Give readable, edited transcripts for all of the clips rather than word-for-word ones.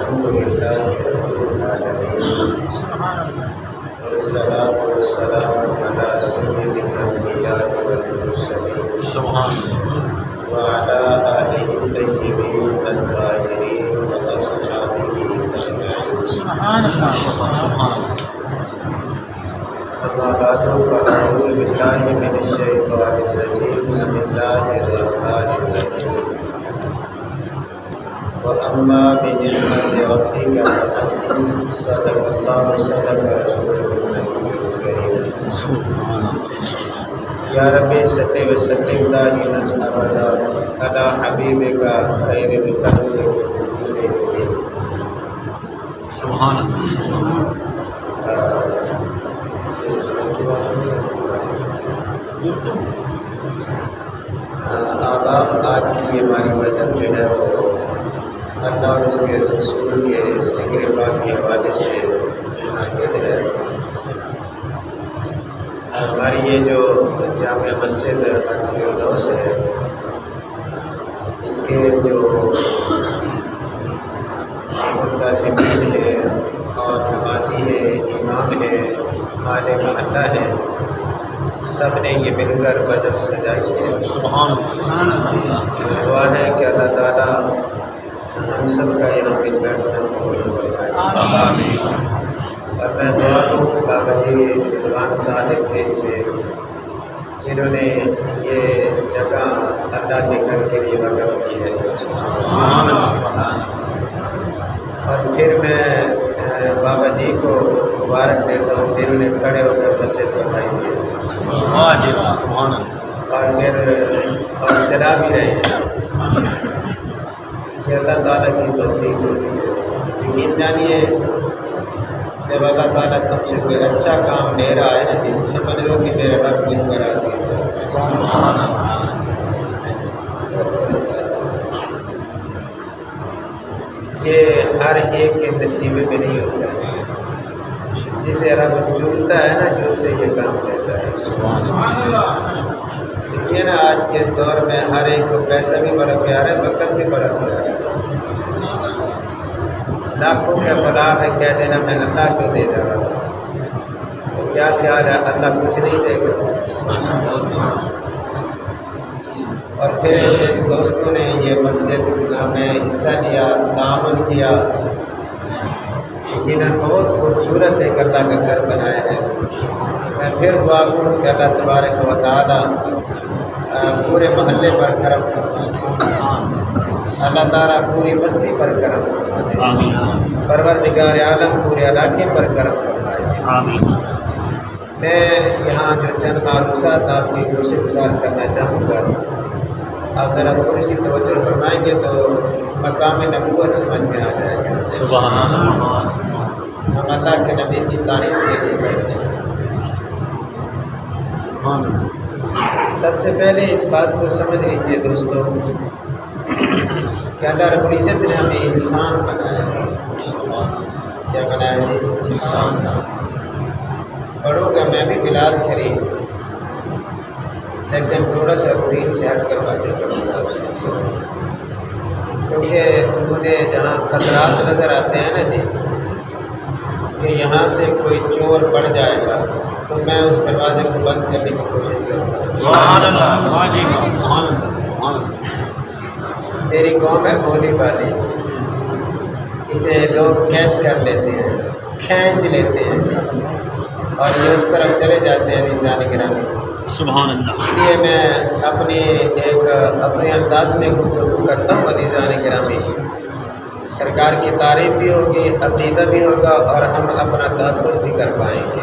الحمد لله رب العالمين والصلاة والسلام على سيد الأنبياء والمرسلين وعلى آله الطيبين الطاهرين وأصحابه أجمعين. سبحان اللہ سبحان اللہ. أما بعد فأعوذ بالله من الشيطان الرجيم. بسم الله الرحمن الرحيم. وأما بنعمة ربك فحدث. صدق الله وصدق رسوله النبي الكريم. یا رب صلی وسلم دائما ابدا علی حبیبک خیر الخلق کلہم. سبحان اللہ. آباب آج کی یہ ہماری مذہب جو ہے وہ اللہ اور اس کے رسول کے ذکر پاک کے حوالے سے منعقد ہے. ہماری یہ جو جامع مسجد الفردوس ہے اس کے جو منتظمین ہے اور نمازی ہے، امام ہے، مال محلہ ہے، سب نے یہ مل کر مذہب سجائی ہے. سبحان اللہ. دعا ہے کہ اللہ تعالیٰ ہم سب کا یہاں مل بیٹھنا قبول فرمائے. آمین. اور میں دعا کروں بابا جی رضوان صاحب کے لیے جنہوں نے یہ جگہ اللہ کے گھر کے لیے وقف کی ہے. سبحان اللہ. اور پھر میں بابا جی کو مبارک دیتا ہوں جنہوں نے کھڑے ہو کر مسجد بنائی ہے سبحان اللہ. اور پھر اور چلا بھی رہے ہیں. یہ اللہ تعالیٰ کی توفیق ہوتی ہے. یقین جانیے جب اللہ تعالیٰ تم سے کوئی اچھا کام لے رہا ہے نا جی، سمجھ لو کہ میرے رب مجھ پر راضی ہے. سبحان اللہ. یہ ہر ایک کے نصیبے میں نہیں ہوتا ہے. جسے رب چنتا ہے نا جو اس سے یہ کام لیتا ہے. سبحان اللہ. دیکھیے نا آج کے اس دور میں ہر ایک کو پیسہ بھی بڑا پیارا ہے، وقت بھی بڑا پیارا ہے. لاکھوں کے فلاح نے کہہ دینا میں اللہ کو دے رہا ہوں، تو کیا خیال ہے اللہ کچھ نہیں دے گا. اور پھر جن دوستوں نے یہ مسجد میں حصہ لیا، تعاون کیا، یقیناً بہت خوبصورت ایک اللہ کا گھر بنایا ہے. میں پھر دعا کروں کہ اللہ تبارک و تعالیٰ پورے محلے پر کرم فرمائے، اللہ تعالیٰ پوری بستی پر کرم فرمائے، پروردگار عالم پورے علاقے پر کرم فرمائے. میں یہاں جو چند معروضات آپ کی گوشت گزار کرنا چاہوں گا، آپ ذرا تھوڑی سی توجہ فرمائیں گے تو مقام نبوت سمجھ میں آ جائے گا. ہم اللہ کے نبی کی تعریف کے لیے بیٹھے ہیں. سب سے پہلے اس بات کو سمجھ لیجیے دوستو کہ اللہ رب العزت نے ہمیں انسان بنایا ہے. کیا بنایا ہے؟ انسان. پڑھو گا میں بھی بلال شریف، لیکن تھوڑا سا روٹین سے ہٹ کر باتیں کروں گا آپ سے، کیونکہ مجھے جہاں خطرات نظر آتے ہیں نا جی کہ یہاں سے کوئی چور بڑھ جائے گا تو میں اس دروازے کو بند کرنے کی کوشش کروں گا. سبحان اللہ. سبحان اللہ. میری قوم ہے بولی والی، اسے لوگ کیچ کر لیتے ہیں، کھینچ لیتے ہیں اور یہ اس طرف چلے جاتے ہیں نشان گرامی. سبحان اللہ. اس لیے میں اپنے انداز میں گفتگو کرتا ہوں نشان گرامی. سرکار کی تعریف بھی ہوگی، عقیدہ بھی ہوگا اور ہم اپنا تحفظ بھی کر پائیں گے.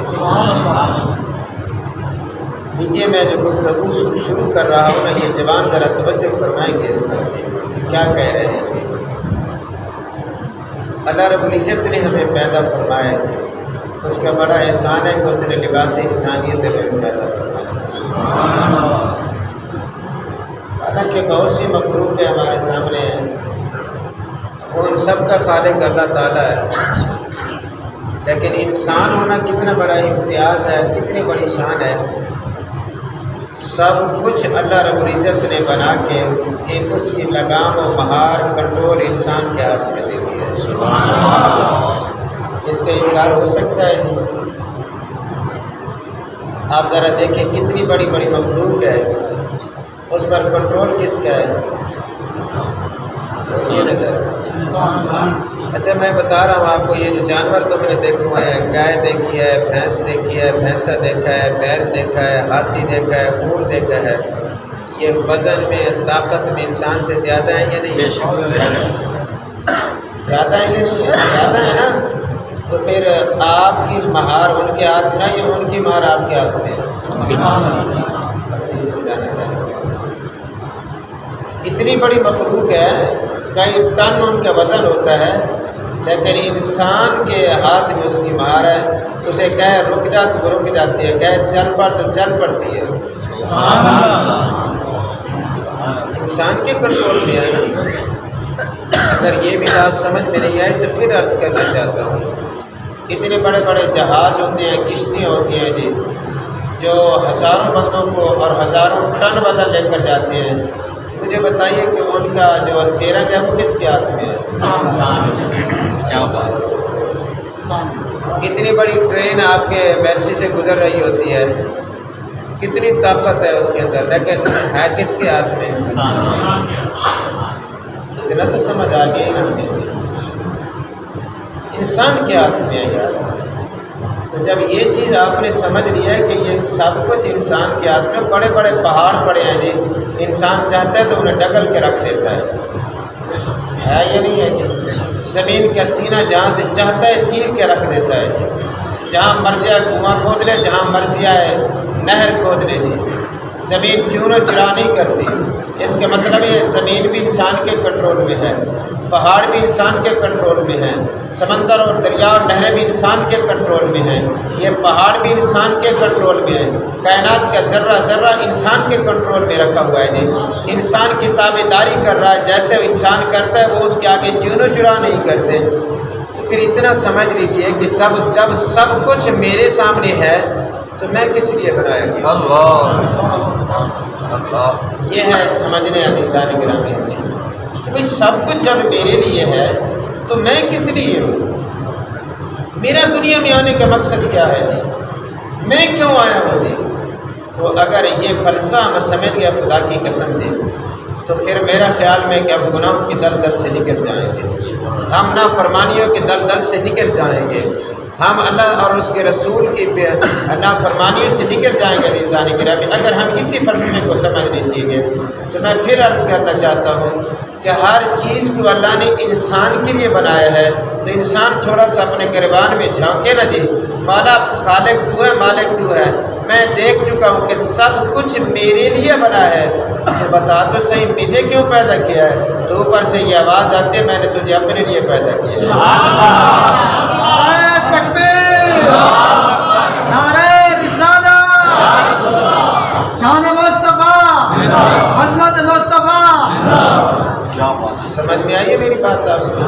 نیچے میں جو گفتگو شروع کر رہا ہوں نا، یہ زبان ذرا توجہ فرمائیں گے اس پر جی کہ کیا کہہ رہے ہیں جی. اللہ رب العزت نے ہمیں پیدا فرمایا جی، اس کا بڑا احسان ہے کہ اس نے لباس انسانیت میں پیدا فرمایا. حالانکہ بہت سی مخلوق ہے ہمارے سامنے، ان سب کا خالق اللہ تعالیٰ ہے، لیکن انسان ہونا کتنا بڑا امتیاز ہے، کتنی بڑی شان ہے. سب کچھ اللہ رب العزت نے بنا کے اس کی لگام و مہار کنٹرول انسان کے ہاتھ میں دے دیا ہے. اس کا انکار ہو سکتا ہے جی؟ آپ ذرا دیکھیں کتنی بڑی بڑی مخلوق ہے، اس پر کنٹرول کس کا ہے؟ یہ نظر اچھا میں بتا رہا ہوں آپ کو، یہ جو جانور تو میں نے دیکھے ہوئے ہیں، گائے دیکھی ہے، بھینس دیکھی ہے، بھینسا دیکھا ہے، بیل دیکھا ہے، ہاتھی دیکھا ہے، اونٹ دیکھا ہے، یہ وزن میں طاقت میں انسان سے زیادہ ہیں یا نہیں؟ زیادہ ہیں یا نہیں؟ زیادہ ہے نا؟ تو پھر آپ کی مہار ان کے ہاتھ میں یا ان کی مہار آپ کے ہاتھ میں؟ بس یہ سمجھانا چاہتے ہیں۔ اتنی بڑی مخلوق ہے، کئی ٹن ان کا وزن ہوتا ہے، لیکن انسان کے ہاتھ میں اس کی مہار ہے، اسے کہے رک جا تو رک جاتی ہے، کہے چل پڑ تو چل پڑتی ہے۔ انسان کے کنٹرول میں ہے نا۔ اگر یہ بھی بات سمجھ میں نہیں آئی تو پھر عرض کرنا چاہتا ہوں، اتنے بڑے بڑے جہاز ہوتے ہیں، کشتیاں ہوتی ہیں جی، جو ہزاروں بندوں کو اور ہزاروں ٹن وزن لے کر جاتے ہیں، مجھے بتائیے کہ ان کا جو اسٹیئرنگ ہے وہ کس کے ہاتھ میں ہے؟ کیا بات! اتنی بڑی ٹرین آپ کے میلسی سے گزر رہی ہوتی ہے، کتنی طاقت ہے اس کے اندر، لیکن ہے کس کے ہاتھ میں؟ اتنا تو سمجھ آ گئی نا ہمیں، انسان کے ہاتھ میں ہے یار۔ تو جب یہ چیز آپ نے سمجھ لیا ہے کہ یہ سب کچھ انسان کے ہاتھ میں، بڑے بڑے پہاڑ پڑے ہیں جی، انسان چاہتا ہے تو انہیں ڈگل کے رکھ دیتا ہے یا نہیں ہے جی؟ زمین کا سینہ جہاں سے چاہتا ہے چیر کے رکھ دیتا ہے جی، جہاں مرضی ہے کنواں کھود لے، جہاں مرضی ہے نہر کھود لے جی، زمین چور و چرا نہیں کرتی۔ اس کا مطلب یہ زمین بھی انسان کے کنٹرول میں ہے، پہاڑ بھی انسان کے کنٹرول میں ہیں، سمندر اور دریا اور نہریں بھی انسان کے کنٹرول میں ہیں، یہ پہاڑ بھی انسان کے کنٹرول میں ہیں، کائنات کا ذرہ ذرہ انسان کے کنٹرول میں رکھا ہوا ہے جی۔ انسان کی تابعداری کر رہا ہے، جیسے انسان کرتا ہے وہ اس کے آگے چون و چرا نہیں کرتے۔ تو پھر اتنا سمجھ لیجئے کہ جب سب کچھ میرے سامنے ہے تو میں کس لیے بنایا گیا؟ یہ ہے سمجھنے عزیزان گرامی کہ بھئی سب کچھ جب میرے لیے ہے تو میں کس لیے ہوں؟ میرا دنیا میں آنے کا مقصد کیا ہے جی؟ میں کیوں آیا ہوں جی؟ تو اگر یہ فلسفہ ہم سمجھ گیا خدا کی قسم دے تو پھر میرا خیال میں کہ ہم گناہوں کی دلدل سے نکل جائیں گے، ہم نافرمانیوں کی دلدل سے نکل جائیں گے، ہم اللہ اور اس کے رسول کی نافرمانیوں سے نکل جائیں گے عزیزان گرامی، اگر ہم اسی فلسفے کو سمجھ لیجیے گے۔ تو میں پھر عرض کرنا چاہتا ہوں کہ ہر چیز کو اللہ نے انسان کے لیے بنایا ہے، تو انسان تھوڑا سا اپنے گریبان میں جھانکے نا جی، مولا خالق تو ہے، مالک تو ہے، میں دیکھ چکا ہوں کہ سب کچھ میرے لیے بنا ہے، تو بتا تو صحیح مجھے کیوں پیدا کیا ہے؟ تو اوپر سے یہ آواز آتی ہے میں نے تجھے اپنے لیے پیدا کیا۔ تکبیر، نعرہ رسالت، شان مصطفیٰ، عظمت مصطفیٰ۔ سمجھ میں آئیے میری بات آپ کو؟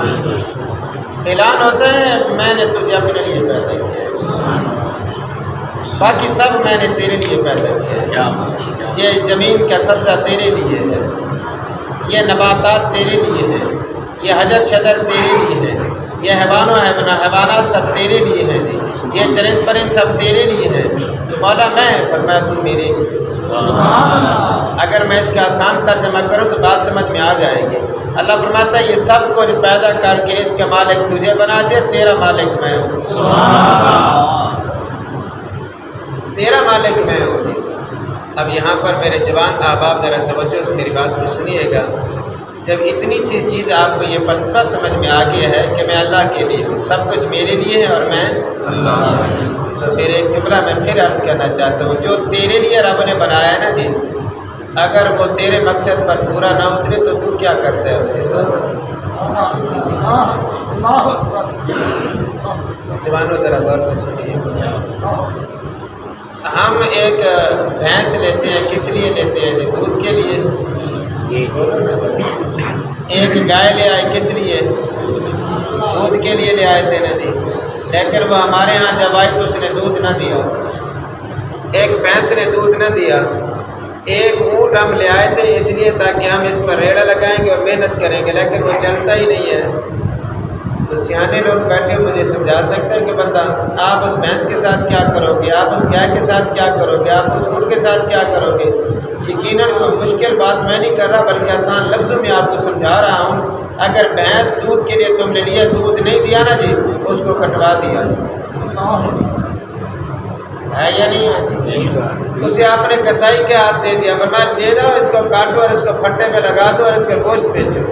اعلان ہوتا ہے میں نے تجھے اپنے لیے پیدا کیا، باقی سب میں نے تیرے لیے پیدا کیا ہے۔ یہ زمین کا سبزہ تیرے لیے ہے، یہ نباتات تیرے لیے ہیں، یہ حجر شجر تیرے لیے ہے، یہ حیوانات سب تیرے لیے ہیں جی، یہ چرند پرند سب تیرے لیے ہیں۔ تو مولا میں فرمایا تم میرے لیے۔ اگر میں اس کا آسان ترجمہ کروں تو بات سمجھ میں آ جائے گی۔ اللہ فرماتا ہے یہ سب کو پیدا کر کے اس کا مالک تجھے بنا دیا، تیرا مالک میں ہوں، تیرا مالک میں ہوں۔ اب یہاں پر میرے جوان احباب ذرا توجہ سے میری بات کو سنیے گا، جب اتنی چیز آپ کو یہ فلسفہ سمجھ میں آ گیا ہے کہ میں اللہ کے لیے ہوں، سب کچھ میرے لیے ہے اور میں اللہ، تو پھر ایک جملہ میں پھر عرض کرنا چاہتا ہوں، جو تیرے لیے رب نے بنایا ہے نا جی، اگر وہ تیرے مقصد پر پورا نہ اترے تو کیا کرتا ہے اس کے ساتھ؟ جوانوں ذرا غور سے سنیے، ہم ایک بھینس لیتے ہیں، کس لیے لیتے ہیں جی؟ دودھ کے لیے۔ ایک گائے لے آئے کس لیے؟ دودھ کے لیے لے آئے تھے نا جی، لیکن وہ ہمارے ہاں جب آئی تو اس نے دودھ نہ دیا، ایک بھینس نے دودھ نہ دیا۔ ایک اونٹ ہم لے آئے تھے اس لیے تاکہ ہم اس پر ریڑھا لگائیں گے اور محنت کریں گے، لیکن وہ چلتا ہی نہیں ہے۔ تو سیانے لوگ بیٹھے ہوئے مجھے سمجھا سکتے ہیں کہ بندہ آپ اس بھینس کے ساتھ کیا کرو گے، آپ اس گائے کے ساتھ کیا کرو گے، آپ اس اونٹ کے ساتھ کیا کرو گے؟ یقیناً کوئی مشکل بات میں نہیں کر رہا بلکہ آسان لفظوں میں آپ کو سمجھا رہا ہوں۔ اگر بھینس دودھ کے لیے تم نے لیا، دودھ نہیں دیا نا جی، اس کو کٹوا دیا ہے یا نہیں ہے؟ اسے آپ نے کسائی کے ہاتھ دے دیا، فرمایا جے لاؤ اس کو کاٹو اور اس کو پھٹے پہ لگا دو اور اس کا گوشت بیچو۔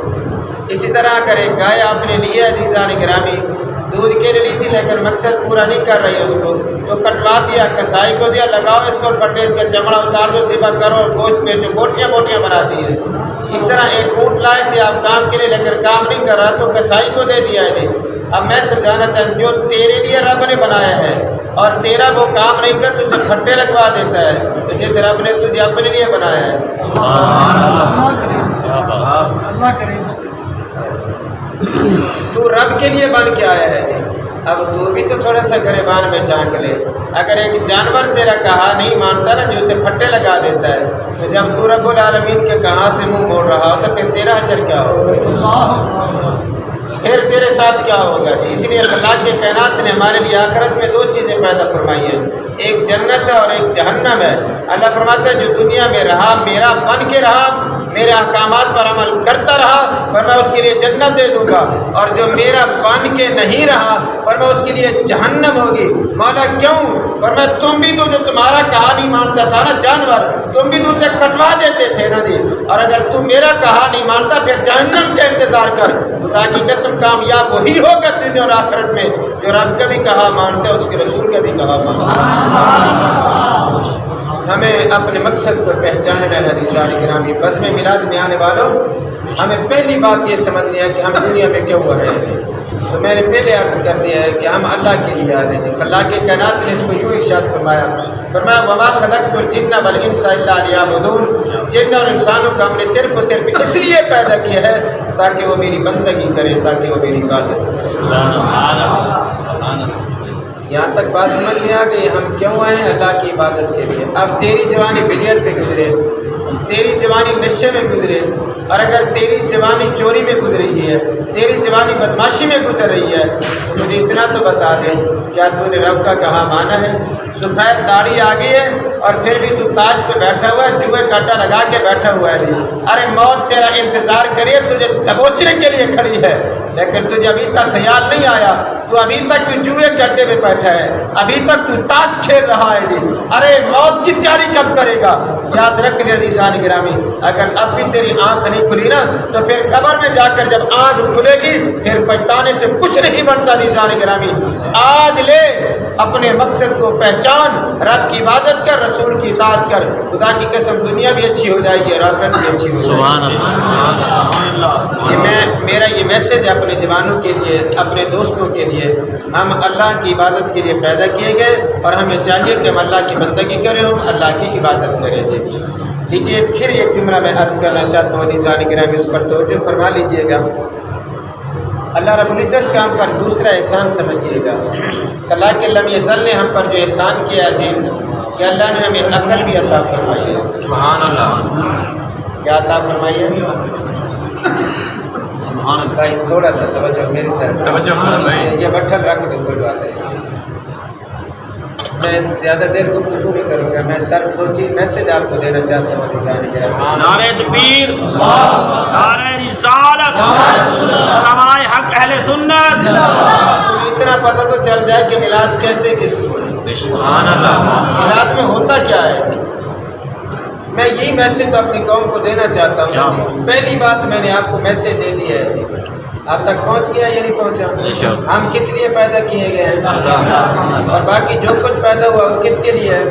اسی طرح اگر ایک گائے آپ نے لی ہے عزیزان گرامی، دودھ کے لیے لی تھی لیکن مقصد پورا نہیں کر رہی ہے اس کو، تو کٹوا دیا، کسائی کو دیا، لگاؤ اس کو پھٹے، اس کا چمڑا اتار دو، ذبح کرو اور گوشت بیچو، بوٹیاں بوٹیاں بنا دی ہے۔ اس طرح ایک اونٹ لائے تھے آپ کام کے لیے لیکن کام نہیں کر رہا تو کسائی کو دے دیا ہے۔ اب میں سمجھانا چاہتا جو تیرے لیے رب نے بنایا ہے اور تیرا وہ کام نہیں کر تو اسے پھٹے لگوا دیتا ہے، تو جس رب نے تجھے اپنے لیے بنایا ہے۔ اللہ کرے تو رب کے لیے بن کے آیا ہے۔ اب تو بھی تو تھوڑا سا گریبان میں جھانک لے، اگر ایک جانور تیرا کہا نہیں مانتا نا جو اسے پھٹے لگا دیتا ہے، تو جب تو رب العالمین کے کہاں سے منہ موڑ رہا ہو تو پھر تیرا حشر کیا ہوگا، پھر تیرے ساتھ کیا ہوگا؟ اس لیے خدا کے کائنات نے ہمارے لیے آخرت میں دو چیزیں پیدا فرمائی ہیں، ایک جنت ہے اور ایک جہنم ہے۔ اللہ فرماتا ہے جو دنیا میں رہا، میرا بن کے رہا، میرے احکامات پر عمل کرتا رہا، پر میں اس کے لیے جنت دے دوں گا، اور جو میرا بن کے نہیں رہا پر میں اس کے لیے جہنم ہوگی۔ مولا کیوں؟ پر میں تم بھی تو جو تمہارا کہا نہیں مانتا تھا نا جانور، تم بھی تو اسے کٹوا دیتے تھے نا جی، اور اگر تم میرا کہا نہیں مانتا پھر جہنم کا انتظار کر، تاکہ قسم کامیاب وہی ہوگا دنیا اور آخرت میں جو رب کا بھی کہا مانتا ہے، اس کے رسول کا بھی کہا مانتا ہے۔ ہمیں اپنے مقصد کو پہچاننا ہے۔ عزیزان گرامی، بزم میلاد میں آنے والوں، ہمیں پہلی بات یہ سمجھنی ہے کہ ہم دنیا میں کیوں آئے ہیں۔ تو میں نے پہلے عرض کر دیا ہے کہ ہم اللہ کے لیے آئے ہیں۔ اللہ کے کائنات نے اس کو یوں ارشاد فرمایا، وما خلقت الجن والانس الا لیعبدون، جن اور انسانوں کو ہم نے صرف اور صرف اس لیے پیدا کیا ہے تاکہ وہ میری بندگی کریں، تاکہ وہ میری عبادت کریں۔ یہاں تک بات سمجھ میں آ گئی ہم کیوں آئے ہیں؟ اللہ کی عبادت کے لیے۔ اب تیری جوانی بلیئر پہ گزرے، تیری جوانی نشے میں گزرے، اور اگر تیری جوانی چوری میں گزر رہی ہے، تیری جوانی بدماشی میں گزر رہی ہے، تو مجھے اتنا تو بتا دے کیا تو نے رب کا کہا مانا ہے؟ سفید داڑھی آ گئی ہے اور پھر بھی تو تاج پہ بیٹھا ہوا ہے، جوئے کاٹا لگا کے بیٹھا ہوا ہے۔ ارے موت تیرا انتظار کریے، تجھے دبوچنے کے لیے کھڑی ہے، لیکن تجھے ابھی تک خیال نہیں آیا، تو ابھی تک بھی جوئے کے اڈے میں بیٹھا ہے، ابھی تک تو تاش کھیل رہا ہے۔ ارے موت کی تیاری کب کرے گا؟ یاد رکھ لے عزیزان گرامی، اگر اب بھی تیری آنکھ نہیں کھلی نا تو پھر قبر میں جا کر جب آنکھ کھلے گی پھر پچھتانے سے کچھ نہیں بنتا۔ عزیزان گرامی، آج لے اپنے مقصد کو پہچان، رب کی عبادت کر، رسول کی اطاعت کر، خدا کی قسم دنیا بھی اچھی ہو جائے گی اور آخرت بھی اچھی ہو جائے گی۔ میرا یہ میسج ہے اپنے جوانوں کے لیے، اپنے دوستوں کے لیے، ہم اللہ کی عبادت کے لیے پیدا کیے گئے اور ہمیں چاہیے کہ ہم اللہ کی بندگی کریں، ہم اللہ کی عبادت کریں گے۔ لیجیے پھر ایک جملہ میں عرض کرنا چاہتا ہوں عزیزان گرامی، اس پر توجہ فرما لیجیے گا۔ اللہ رب العزت کا ہم پر دوسرا احسان سمجھیے گا۔ اللہ کے لم یزل نے ہم پر جو احسان کیا عظیم، کہ اللہ نے ہمیں عقل بھی عطا فرمائی ہے۔ سبحان اللہ، کیا عطا فرمائی ہے؟ سبحان اللہ۔ بھائی تھوڑا سا توجہ میری طرف، توجہ کرو بھائی۔ یہ بٹھل رکھ دو، کوئی بات نہیں، میں زیادہ دیر گفتگو نہیں کروں گا۔ میں صرف دو چیز میسج آپ کو دینا چاہتا ہوں۔ نعرہ تکبیر، نعرہ رسالت، علماء حق اہل سنت۔ اتنا پتہ تو چل جائے کہ میلاد کہتے کس کو؟ سبحان اللہ۔ میلاد میں ہوتا کیا ہے؟ میں یہی میسج تو اپنی قوم کو دینا چاہتا ہوں۔ پہلی بات میں نے آپ کو میسج دے دی ہے، آپ تک پہنچ گیا یا نہیں پہنچا؟ ہم کس لیے پیدا کیے گئے ہیں، اور باقی جو کچھ پیدا ہوا وہ کس کے لیے ہے؟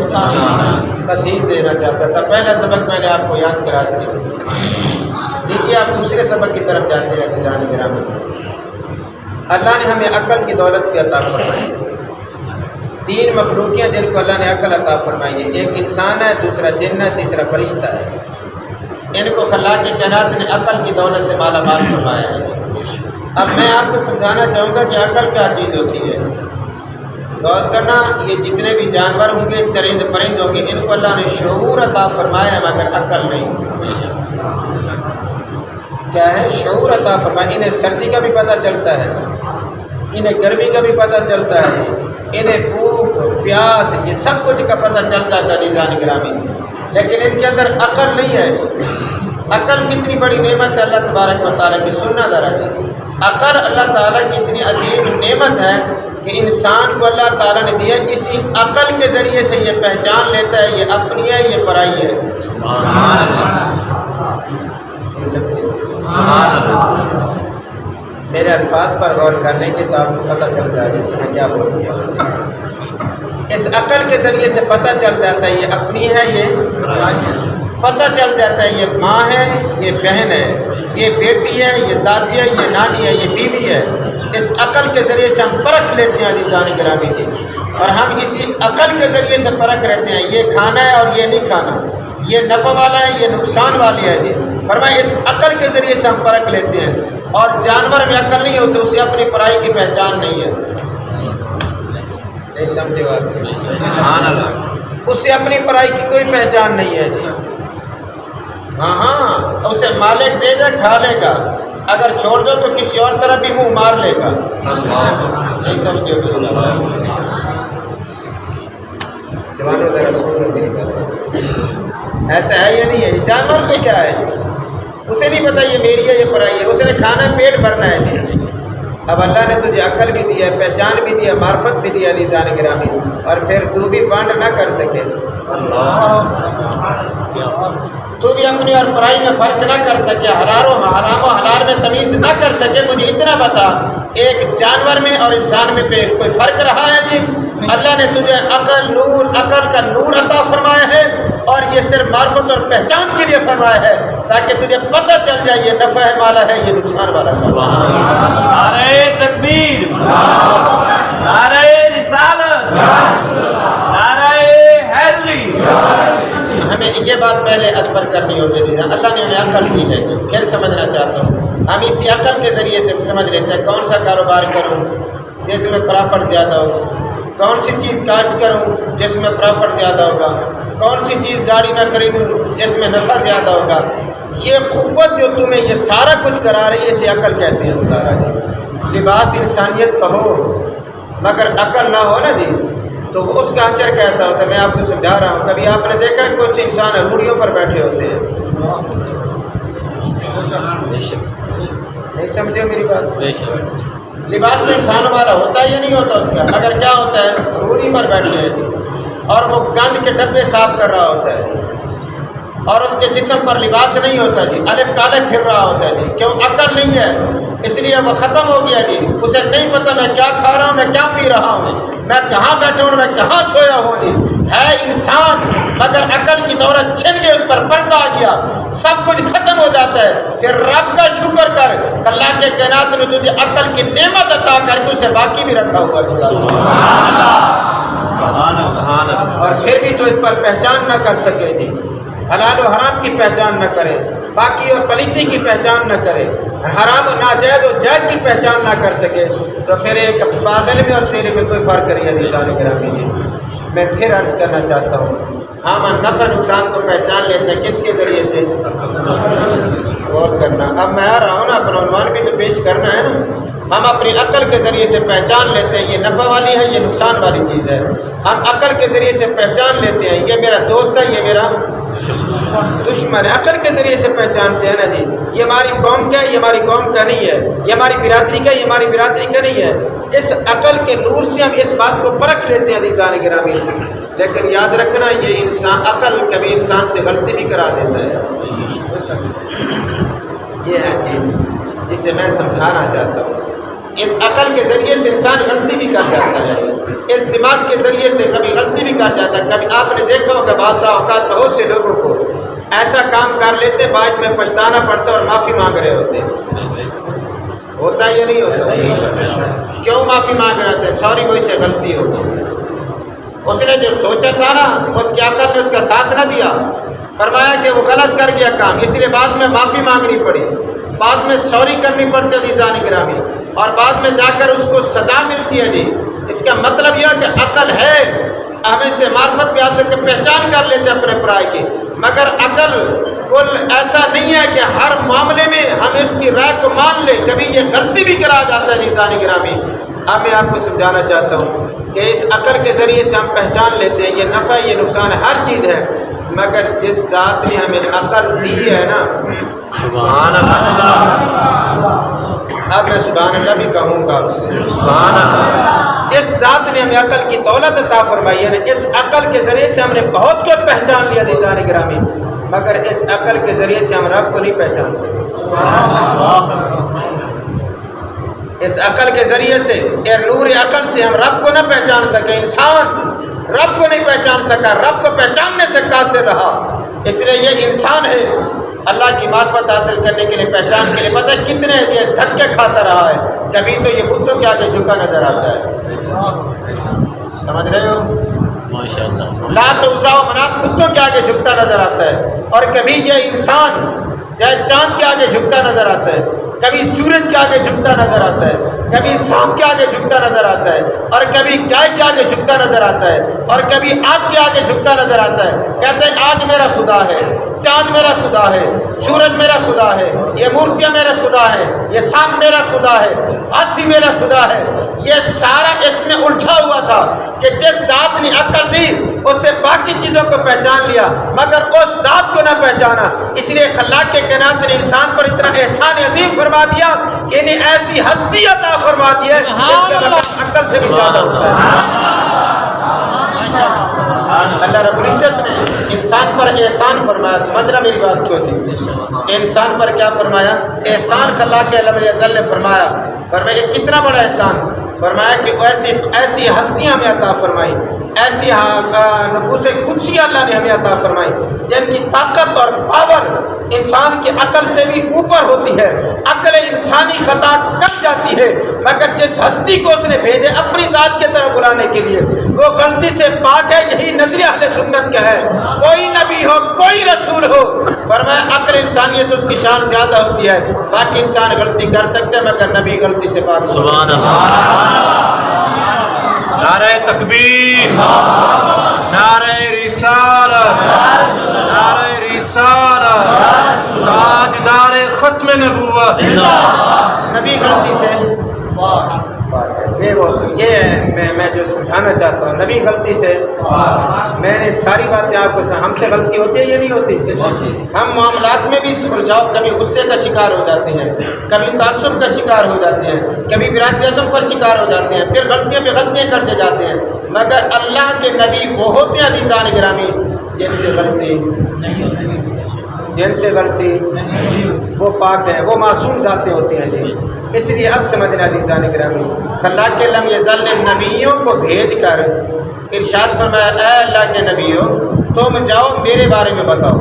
بس یہی دینا چاہتا تھا۔ پہلا سبق میں نے آپ کو یاد کرا دیا۔ لیجیے آپ دوسرے سبق کی طرف جاتے ہیں۔ عزیزان گرامی، اللہ نے ہمیں عقل کی دولت بھی عطا فرمائی ہے۔ تین مخلوقیاں جن کو اللہ نے عقل عطا فرمائی ہے، ایک انسان ہے، دوسرا جن ہے، تیسرا فرشتہ ہے۔ ان کو خلاق کائنات نے عقل کی دولت سے مالا مال فرمایا ہے۔ اب میں آپ کو سمجھانا چاہوں گا کہ عقل کیا چیز ہوتی ہے۔ غور کرنا، یہ جتنے بھی جانور ہوں گے، چرند پرند ہوں گے، ان کو اللہ نے شعور عطا فرمایا ہے مگر عقل نہیں۔ کیا ہے؟ شعور عطا فرمایا۔ انہیں سردی کا بھی پتہ چلتا ہے، انہیں گرمی کا بھی پتہ چلتا ہے، انہیں بھوک پیاس یہ سب کچھ کا پتہ چل جاتا ہے عزیزان گرامی، لیکن ان کے اندر عقل نہیں ہے۔ عقل کتنی بڑی نعمت ہے اللہ تبارک و تعالیٰ کی، سننا ذرا جی، عقل اللہ تعالیٰ کی اتنی عظیم نعمت ہے کہ انسان کو اللہ تعالیٰ نے دیا، اسی عقل کے ذریعے سے یہ پہچان لیتا ہے یہ اپنی ہے یہ پرائی ہے۔ میرے الفاظ پر غور کر لیں گے تو آپ کو پتہ چل جائے گا کہ میں کیا بول رہا ہوں۔ اس عقل کے ذریعے سے پتہ چل جاتا ہے یہ اپنی ہے یہ پرائی ہے، پتہ چل جاتا ہے یہ ماں ہے یہ بہن ہے، یہ بیٹی ہے یہ دادی ہے یہ نانی ہے یہ بیوی ہے۔ اس عقل کے ذریعے سے ہم پرکھ لیتے ہیں عزیزان گرامی کی، اور ہم اسی عقل کے ذریعے سے پرکھ لیتے ہیں یہ کھانا ہے اور یہ نہیں کھانا، یہ نفع والا ہے یہ نقصان والی ہے جی۔ فرمایا اس عقل کے ذریعے سے ہم پرکھ لیتے ہیں، اور جانور میں عقل نہیں ہوتی اسے اپنی پرائی کی پہچان نہیں ہے۔ نہیں سمجھے بات؟ اسے اپنی پرائی کی کوئی پہچان نہیں ہے جی۔ ہاں اسے مالک دے دے کھا لے گا، اگر چھوڑ دو تو کسی اور طرف بھی منہ مار لے گا۔ نہیں سمجھے جوانوں ذرا سن لو میری بات، ایسا ہے یا نہیں ہے؟ جانور پہ کیا ہے جی؟ اسے نہیں پتا یہ میری ہے یہ پرائی ہے، اسے نے کھانا پیٹ بھرنا ہے جی۔ اب اللہ نے تجھے عقل بھی دیا، پہچان بھی دیا، معرفت بھی دیا عزیزان گرامی، اور پھر تو بھی بانٹ نہ کر سکے، تو بھی اپنی اور پرائی میں فرق نہ کر سکے، حرام و حلال میں تمیز نہ کر سکے۔ مجھے اتنا بتا ایک جانور میں اور انسان میں پہ کوئی فرق رہا ہے جی؟ اللہ نے تجھے عقل کا نور عطا فرمایا ہے، اور یہ صرف معرفت اور پہچان کے لیے فرمایا ہے تاکہ تجھے پتہ چل جائے یہ نفع والا ہے یہ نقصان والا ہے۔ نعرہ تکبیر، نعرہ رسالت، نعرہ حیدری۔ ہمیں یہ بات پہلے اسپر کرنی ہوگی، اللہ نے ہمیں عقل دی ہے جی، پھر سمجھنا چاہتا ہوں، ہم اسی عقل کے ذریعے سے سمجھ لیتے ہیں کون سا کاروبار کروں جس میں پرافٹ زیادہ ہو، کون سی چیز کاشت کروں جس میں پرافٹ زیادہ ہوگا، کون سی چیز گاڑی میں خریدوں جس میں نفع زیادہ ہوگا۔ یہ قوت جو تمہیں یہ سارا کچھ کرا رہی ہے اسے عقل کہتے ہیں خدا را جی۔ لباس انسانیت کا ہو مگر عقل نہ ہو نا جی تو وہ اس کا حشر کہتا ہوتا ہے۔ میں آپ کو سمجھا رہا ہوں، کبھی آپ نے دیکھا ہے کچھ انسان روڑیوں پر بیٹھے ہوتے ہیں؟ نہیں سمجھے میری بات؟ لباس تو انسان ہمارا ہوتا ہے یا نہیں ہوتا اس کا، مگر کیا ہوتا ہے روڑی پر بیٹھے ہیں جی، اور وہ گند کے ڈبے صاف کر رہا ہوتا ہے، اور اس کے جسم پر لباس نہیں ہوتا جی، الف کالے پھر رہا ہوتا ہے جی۔ کیوں؟ عقل نہیں ہے، اس لیے وہ ختم ہو گیا جی۔ اسے نہیں پتہ میں کیا کھا رہا ہوں، میں کیا پی رہا ہوں، میں کہاں بیٹھا ہوں، میں کہاں سویا ہوں جی۔ ہے انسان مگر عقل کی دولت چھن کے اس پر پردہ آ گیا، سب کچھ ختم ہو جاتا ہے۔ پھر رب کا شکر کر، اللہ کے کائنات نے تجھے عقل کی نعمت عطا کر کے اسے باقی بھی رکھا ہوا ہے، اور پھر بھی تو اس پر پہچان نہ کر سکے جی، حلال و حرام کی پہچان نہ کرے، پاکی اور پلیتی کی پہچان نہ کرے، حرام و ناجائز و جائز کی پہچان نہ کر سکے، تو پھر ایک پاگل میں اور تیرے میں کوئی فرق نہیں ہے عزیزان گرامی جی۔ میں پھر عرض کرنا چاہتا ہوں، ہم نفع نقصان کو پہچان لیتے ہیں کس کے ذریعے سے؟ غور کرنا۔ اب میں آ رہا ہوں نا، اپنا عنوان بھی تو پیش کرنا ہے نا۔ ہم اپنی عقل کے ذریعے سے پہچان لیتے ہیں یہ نفع والی ہے یہ نقصان والی چیز ہے، ہم عقل کے ذریعے سے پہچان لیتے ہیں یہ میرا دوست ہے یہ میرا دشمن ہے، عقل کے ذریعے سے پہچانتے ہیں نا جی۔ یہ ہماری قوم کا ہے یہ ہماری قوم کا نہیں ہے، یہ ہماری برادری کا ہے یہ ہماری برادری کا نہیں ہے۔ اس عقل کے نور سے ہم اس بات کو پرکھ لیتے ہیں عزیزان گرامی، لیکن یاد رکھنا یہ انسان عقل کبھی انسان سے غلطی بھی کرا دیتا ہے۔ یہ ہے جی جسے میں سمجھانا چاہتا ہوں، اس عقل کے ذریعے سے انسان غلطی بھی کر جاتا ہے، اس دماغ کے ذریعے سے کبھی غلطی بھی کر جاتا ہے۔ کبھی آپ نے دیکھا ہوگا بعض اوقات بہت سے لوگوں کو ایسا کام کر لیتے بعد میں پچھتانا پڑتا اور معافی مانگ رہے ہوتے ہیں، ہوتا ہے یا نہیں ہوتا؟ کیوں معافی مانگ رہے ہوتے ہیں؟ سوری مجھ سے غلطی ہو گئی، اس نے جو سوچا تھا نا اس کی عقل نے اس کا ساتھ نہ دیا، فرمایا کہ وہ غلط کر گیا کام، اس لیے بعد میں معافی مانگنی پڑی، بعد میں سوری کرنی پڑتی ہے عزیزان گرامی، اور بعد میں جا کر اس کو سزا ملتی ہے جی۔ اس کا مطلب یہ کہ عقل ہے، ہم اس سے معرفت بھی حاصل کے پہچان کر لیتے ہیں اپنے پرائے کی، مگر عقل کل ایسا نہیں ہے کہ ہر معاملے میں ہم اس کی رائے کو مان لیں، کبھی یہ غلطی بھی کرا جاتا ہے عزیزان گرامی۔ اب میں آپ کو سمجھانا چاہتا ہوں کہ اس عقل کے ذریعے سے ہم پہچان لیتے ہیں یہ نفع یہ نقصان ہر چیز ہے، مگر جس ذات نے ہمیں عقل دی ہے نا، سبحان اللہ، اب میں سبحان اللہ بھی کہوں گا آپ سے، سبحان اللہ، جس ذات نے ہمیں عقل کی دولت عطا فرمائی ہے نا، اس عقل کے ذریعے سے ہم نے بہت کچھ پہچان لیا عزیزان گرامی، مگر اس عقل کے ذریعے سے ہم رب کو نہیں پہچان سکتے۔ اس عقل کے ذریعے سے، یہ نور عقل سے ہم رب کو نہ پہچان سکے، انسان رب کو نہیں پہچان سکا، رب کو پہچاننے سے قاصر رہا، اس لیے یہ انسان ہے اللہ کی معرفت حاصل کرنے کے لیے، پہچان کے لیے پتہ ہے کتنے یہ دھکے کھاتا رہا ہے، کبھی تو یہ بتوں کے آگے جھکا نظر آتا ہے، سمجھ رہے ہو؟ ماشاءاللہ، لات عزا و منات بتوں کے آگے جھکتا نظر آتا ہے، اور کبھی یہ انسان چاہے چاند کے آگے جھکتا نظر آتا ہے، کبھی سورج کے آگے جھکتا نظر آتا ہے، کبھی سانپ کے آگے جھکتا نظر آتا ہے، اور کبھی گائے کے آگے جھکتا نظر آتا ہے، اور کبھی آگ کے آگے جھکتا نظر آتا ہے، کہتے ہیں آگ میرا خدا ہے، چاند میرا خدا ہے، سورج میرا خدا ہے، یہ مورتیاں میرا خدا ہے، یہ سانپ میرا خدا ہے، ہاتھی میرا خدا ہے۔ یہ سارا اس میں الجھا ہوا تھا کہ جس ذات نے عقل دی اس سے باقی چیزوں کو پہچان لیا، مگر اس ذات کو نہ پہچانا، اس لیے خلاق کے کائنات نے انسان پر اتنا احسان عظیم فرما دیا کہ انہیں ایسی ہستی عطا فرما دی ہے جس کا مقام عقل سے بھی زیادہ ہوتا ہے۔ اللہ رب العزت نے انسان پر احسان فرمایا، سمجھنا میری بات کو جی، انسان پر کیا فرمایا؟ احسان خلاق کے علم ازل نے فرمایا یہ کتنا بڑا احسان فرمایا کہ ایسی ہستیاں ہمیں عطا فرمائی، ایسی نفوس قدسی اللہ نے ہمیں عطا فرمائی جن کی طاقت اور پاور انسان کی عقل سے بھی اوپر ہوتی ہے، عقل انسانی خطا کر جاتی ہے، مگر جس ہستی کو اس نے بھیجے اپنی ذات کی طرف بلانے کے لیے وہ غلطی سے پاک ہے۔ یہی نظریہ اہل سنت کا ہے، کوئی نبی ہو کوئی رسول ہو، فرمایا عقل انسانیت سے اس کی شان زیادہ ہوتی ہے، باقی انسان غلطی کر سکتے ہیں مگر نبی غلطی سے پاک۔ سبحان اللہ، نعرہ تکبیر، نعرہ رسالت، نعرہ رسالت، تاجدار ختم نبوت۔ نبی غلطی سے میں جو سمجھانا چاہتا ہوں، نبی غلطی سے، میں نے ساری باتیں آپ کو ہم سے غلطی ہوتی ہے یا نہیں ہوتی؟ ہم معاملات میں بھی الجھاؤ، کبھی غصے کا شکار ہو جاتے ہیں، کبھی تعصب کا شکار ہو جاتے ہیں، کبھی برادری اعظم پر شکار ہو جاتے ہیں، پھر غلطیاں پہ غلطیاں کرتے جاتے ہیں، مگر اللہ کے نبی وہ ہوتے ہیں عزیزان گرامی جن سے غلطی وہ پاک ہیں، وہ معصوم ذاتیں ہوتی ہیں جی۔ اس لیے اب سمجھنا عزیزان گرامی، خلاق کے لم یزل نے نبیوں کو بھیج کر ارشاد فرمایا اے اللہ کے نبیوں تم جاؤ میرے بارے میں بتاؤ،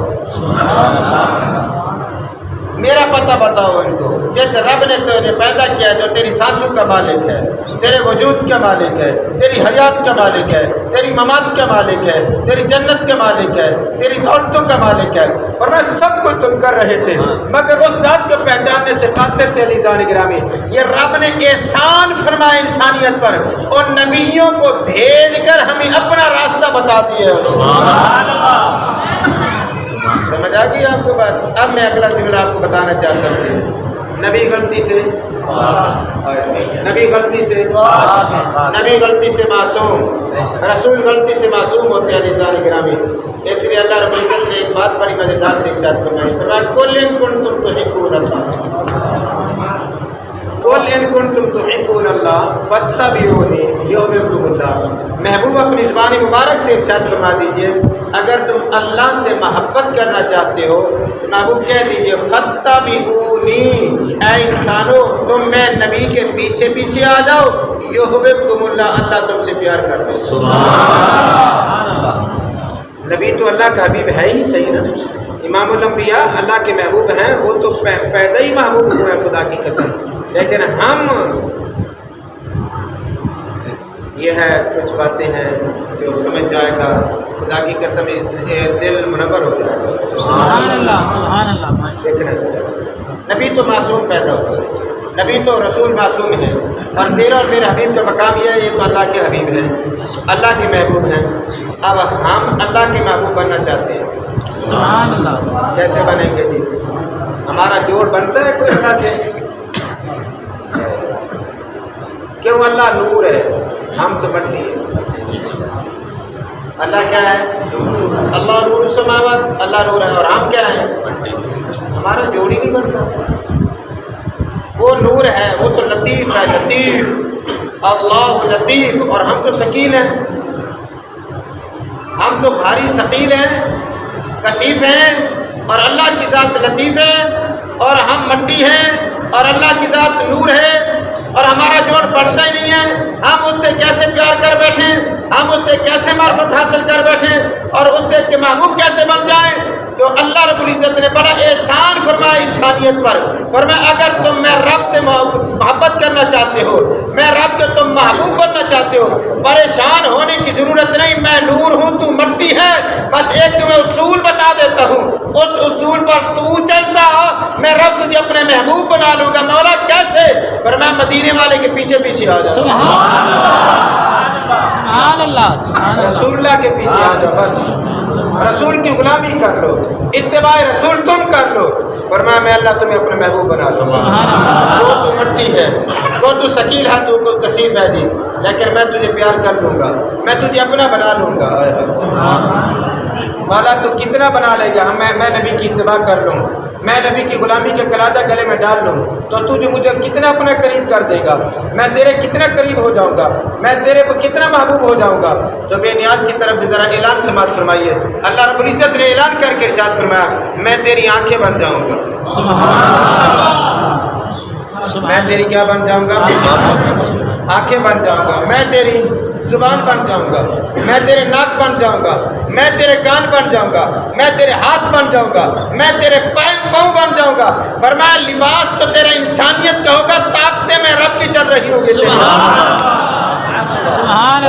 میرا پتہ بتاؤ ان کو، جس رب نے تجھے پیدا کیا جو تیری سانسوں کا مالک ہے، تیرے وجود کا مالک ہے، تیری حیات کا مالک ہے، تیری ممات کا مالک ہے، تیری جنت کا مالک ہے، تیری دولتوں کا مالک ہے، اور میں سب کچھ تم کر رہے تھے مگر اس ذات کو پہچاننے سے قاصر تھے عزیزان گرامی۔ یہ رب نے احسان فرمایا انسانیت پر اور نبیوں کو بھیج کر ہمیں اپنا راستہ بتا دیا۔ سمجھ آ گئی آپ کو بات؟ اب میں اگلا جملہ آپ کو بتانا چاہتا ہوں، نبی غلطی سے معصوم، رسول غلطی سے معصوم ہوتے ہیں عزیزان گرامی۔ اس لیے اللہ رب العزت نے ایک بات بڑی مزیدار سے ارشاد فرمائی، فرمایا قل ان کنتم تحبون اللہ، قل ان کنتم تحبون اللہ فاتبعونی یحببکم اللہ۔ محبوب اپنی زبان مبارک سے ارشاد فرما دیجئے اگر تم اللہ سے محبت کرنا چاہتے ہو تو محبوب کہہ دیجئے فاتبعونی، اے انسانوں تم میں نبی کے پیچھے پیچھے آ جاؤ، یحببکم اللہ، اللہ تم سے پیار کر لے۔ سبحان اللہ، نبی تو اللہ کا حبیب ہے ہی صحیح نا، امام الانبیاء اللہ کے محبوب ہیں، وہ تو پیدا ہی محبوب ہوئے خدا کی قسم، لیکن ہم یہ ہے کچھ باتیں ہیں جو سمجھ جائے گا خدا کی قسم دل منور ہو جائے گا۔ سبحان اللہ، سبحان اللہ۔ نبی تو معصوم پیدا ہوئے، نبی تو رسول معصوم ہے، اور تیرا اور میرے حبیب کا مقام یہ ہے، یہ تو اللہ کے حبیب ہیں، اللہ کے محبوب ہیں۔ اب ہم اللہ کے محبوب بننا چاہتے ہیں سبحان اللہ. کیسے بنیں گے جی؟ ہمارا جوڑ بنتا ہے کوئی طرح سے؟ کیوں؟ اللہ نور ہے، ہم تو مٹی ہے. اللہ کیا ہے؟ اللہ نور السماوات، اللہ نور ہے اور ہم کیا ہیں؟ ہمارا جوڑ ہی نہیں بنتا. وہ نور ہے، وہ تو لطیف ہے، لطیف، اللہ لطیف، اور ہم تو ثقیل ہیں. ہم تو بھاری ثقیل ہیں، کثیف ہیں، اور اللہ کی ذات لطیف ہے، اور ہم مٹی ہیں، اور اللہ کی ذات نور ہے، اور ہمارا جوڑ بڑھتا ہی نہیں ہے. ہم اس سے کیسے پیار کر بیٹھیں، ہم اس سے کیسے معرفت حاصل کر بیٹھیں، اور اس سے کہ محبوب کیسے بن جائیں. تو اللہ رب العزت نے بڑا احسان فرمایا انسانیت پر. فرمایا اگر تم میں رب سے محبت کرنا چاہتے ہو، میں رب کے تم محبوب بننا چاہتے ہو، پریشان ہونے کی ضرورت نہیں. میں نور ہوں، تو مٹی ہے. بس ایک تمہیں اصول بتا دیتا ہوں، اس اصول پر تو چلتا، میں رب تجھے اپنے محبوب بنا لوں گا. مولا کیسے؟ فرمایا مدینے والے کے پیچھے پیچھے آ جاؤ. سبحان اللہ. سبحان اللہ. رسول اللہ کے پیچھے آ جاؤ. بس رسول کی غلامی کر لو، اتباع رسول تم کر لو. فرمایا میں اللہ تمہیں اپنے محبوب بنا لوں گا. وہ تو مٹی ہے، وہ تو ثقیل ہے، تو کثیف ہے جی، لیکن میں تجھے پیار کر لوں گا، میں تجھے اپنا بنا لوں گا. والا تو کتنا بنا لے گا. میں نبی کی اتباع کر لوں، میں نبی کی غلامی کے قلادہ گلے میں ڈال لوں، تو تجھے مجھے کتنا اپنا قریب کر دے گا. میں تیرے کتنا قریب ہو جاؤں گا، میں تیرے پر کتنا محبوب ہو جاؤں گا. تو بے نیاز کی طرف سے ذرا اعلان سماعت فرمائیے. اللہ رب العزت نے اعلان کر کے ارشاد فرمایا میں تیری آنکھیں بن جاؤں گا. میں تیری کیا بن جاؤں گا؟ آنکھیں بن جاؤں گا. میں تیری زبان بن جاؤں گا، میں تیرے ناک بن جاؤں گا، میں تیرے کان بن جاؤں گا، میں تیرے ہاتھ بن جاؤں گا، میں تیرے پاؤں بن جاؤں گا. فرمایا لباس تو تیرا انسانیت کا ہوگا، طاقتیں میں رب کی چل رہی ہوں گی.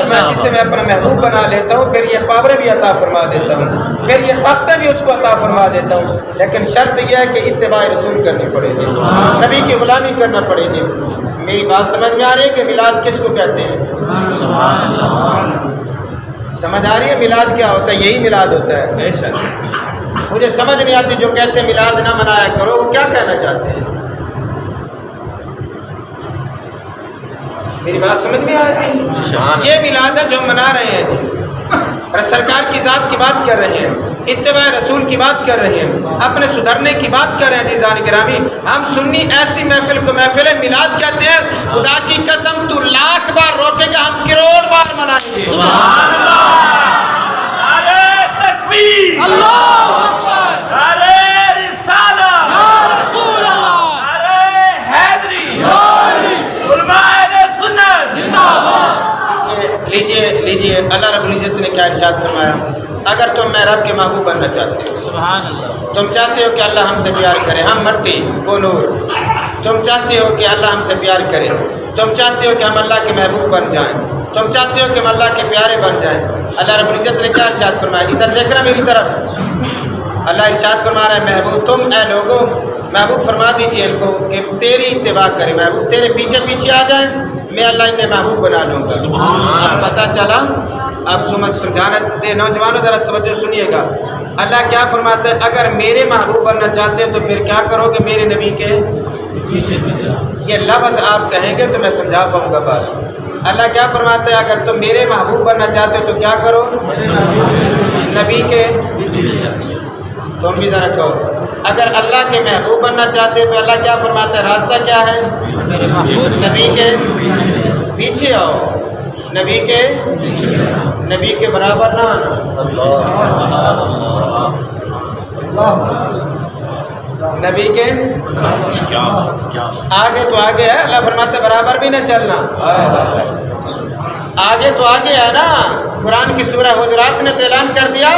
میں جسے میں اپنا محبوب بنا لیتا ہوں، پھر یہ پاوریں بھی عطا فرما دیتا ہوں، پھر یہ طاقتیں بھی اس کو عطا فرما دیتا ہوں. لیکن شرط یہ ہے کہ اتباع رسول کرنی پڑے گی، نبی کی غلامی کرنا پڑے گی. میری بات سمجھ میں آ رہی ہے کہ میلاد کس کو کہتے ہیں؟ سمجھ آ رہی ہے میلاد کیا ہوتا ہے؟ یہی میلاد ہوتا ہے. مجھے سمجھ نہیں آتی جو کہتے ہیں میلاد نہ منایا کرو، وہ کیا کہنا چاہتے ہیں؟ میری بات سمجھ میں آ گئی؟ یہ میلاد ہے جو منا رہے ہیں جی، اور سرکار کی ذات کی بات کر رہے ہیں، اتباع رسول کی بات کر رہے ہیں، اپنے سدھرنے کی بات کر رہے ہیں. عزیزان گرامی، ہم سنی ایسی محفل کو محفل میلاد کہتے ہیں. خدا کی قسم تو لاکھ بار روکے گا، ہم کروڑ بار منائیں گے. سبحان اللہ. نعرہ تکبیر، اللہ اکبر، نعرہ رسالت، یا رسول اللہ، نعرہ حیدری، علماء اہل سنت زندہ باد. لیجئے اللہ رب العزت نے کیا ارشاد فرمایا. اگر تم میں رب کے محبوب بننا چاہتے ہو، سبحان اللہ. تم چاہتے ہو کہ اللہ ہم سے پیار کرے، ہم مٹی وہ نور. تم چاہتے ہو کہ اللہ ہم سے پیار کرے، تم چاہتے ہو کہ ہم اللہ کے محبوب بن جائیں، تم چاہتے ہو کہ ہم اللہ کے پیارے بن جائیں. اللہ رب العزت نے کیا ارشاد فرمایا؟ ادھر دیکھ رہا میری طرف. اللہ ارشاد فرما رہا ہے محبوب تم اے لوگوں، محبوب فرما دیجیے ان کو کہ تیری اتباع کرے، محبوب تیرے پیچھے پیچھے آ جائیں، میں اللہ انہیں محبوب بنا لوں گا. اب پتہ چلا. اب سمجھانا دے نوجوانوں، ذرا توجہ سنیے گا. اللہ کیا فرماتا ہے؟ اگر میرے محبوب بننا چاہتے ہیں تو پھر کیا کرو گے؟ میرے نبی کے یہ لفظ آپ کہیں گے تو میں سمجھا پاؤں گا. بس اللہ کیا فرماتا ہے؟ اگر تم میرے محبوب بننا چاہتے ہو تو کیا کرو؟ نبی کے. تم بھی ذرا کہو اگر اللہ کے محبوب بننا چاہتے ہو تو اللہ کیا فرماتا ہے؟ راستہ کیا ہے؟ نبی کے پیچھے آؤ. نبی کے برابر نہ آنا. نبی کے آگے تو آگے ہے. اللہ فرماتا ہے برابر بھی نہ چلنا. آگے تو آگے ہے نا. قرآن کی سورہ حجرات نے تو اعلان کر دیا،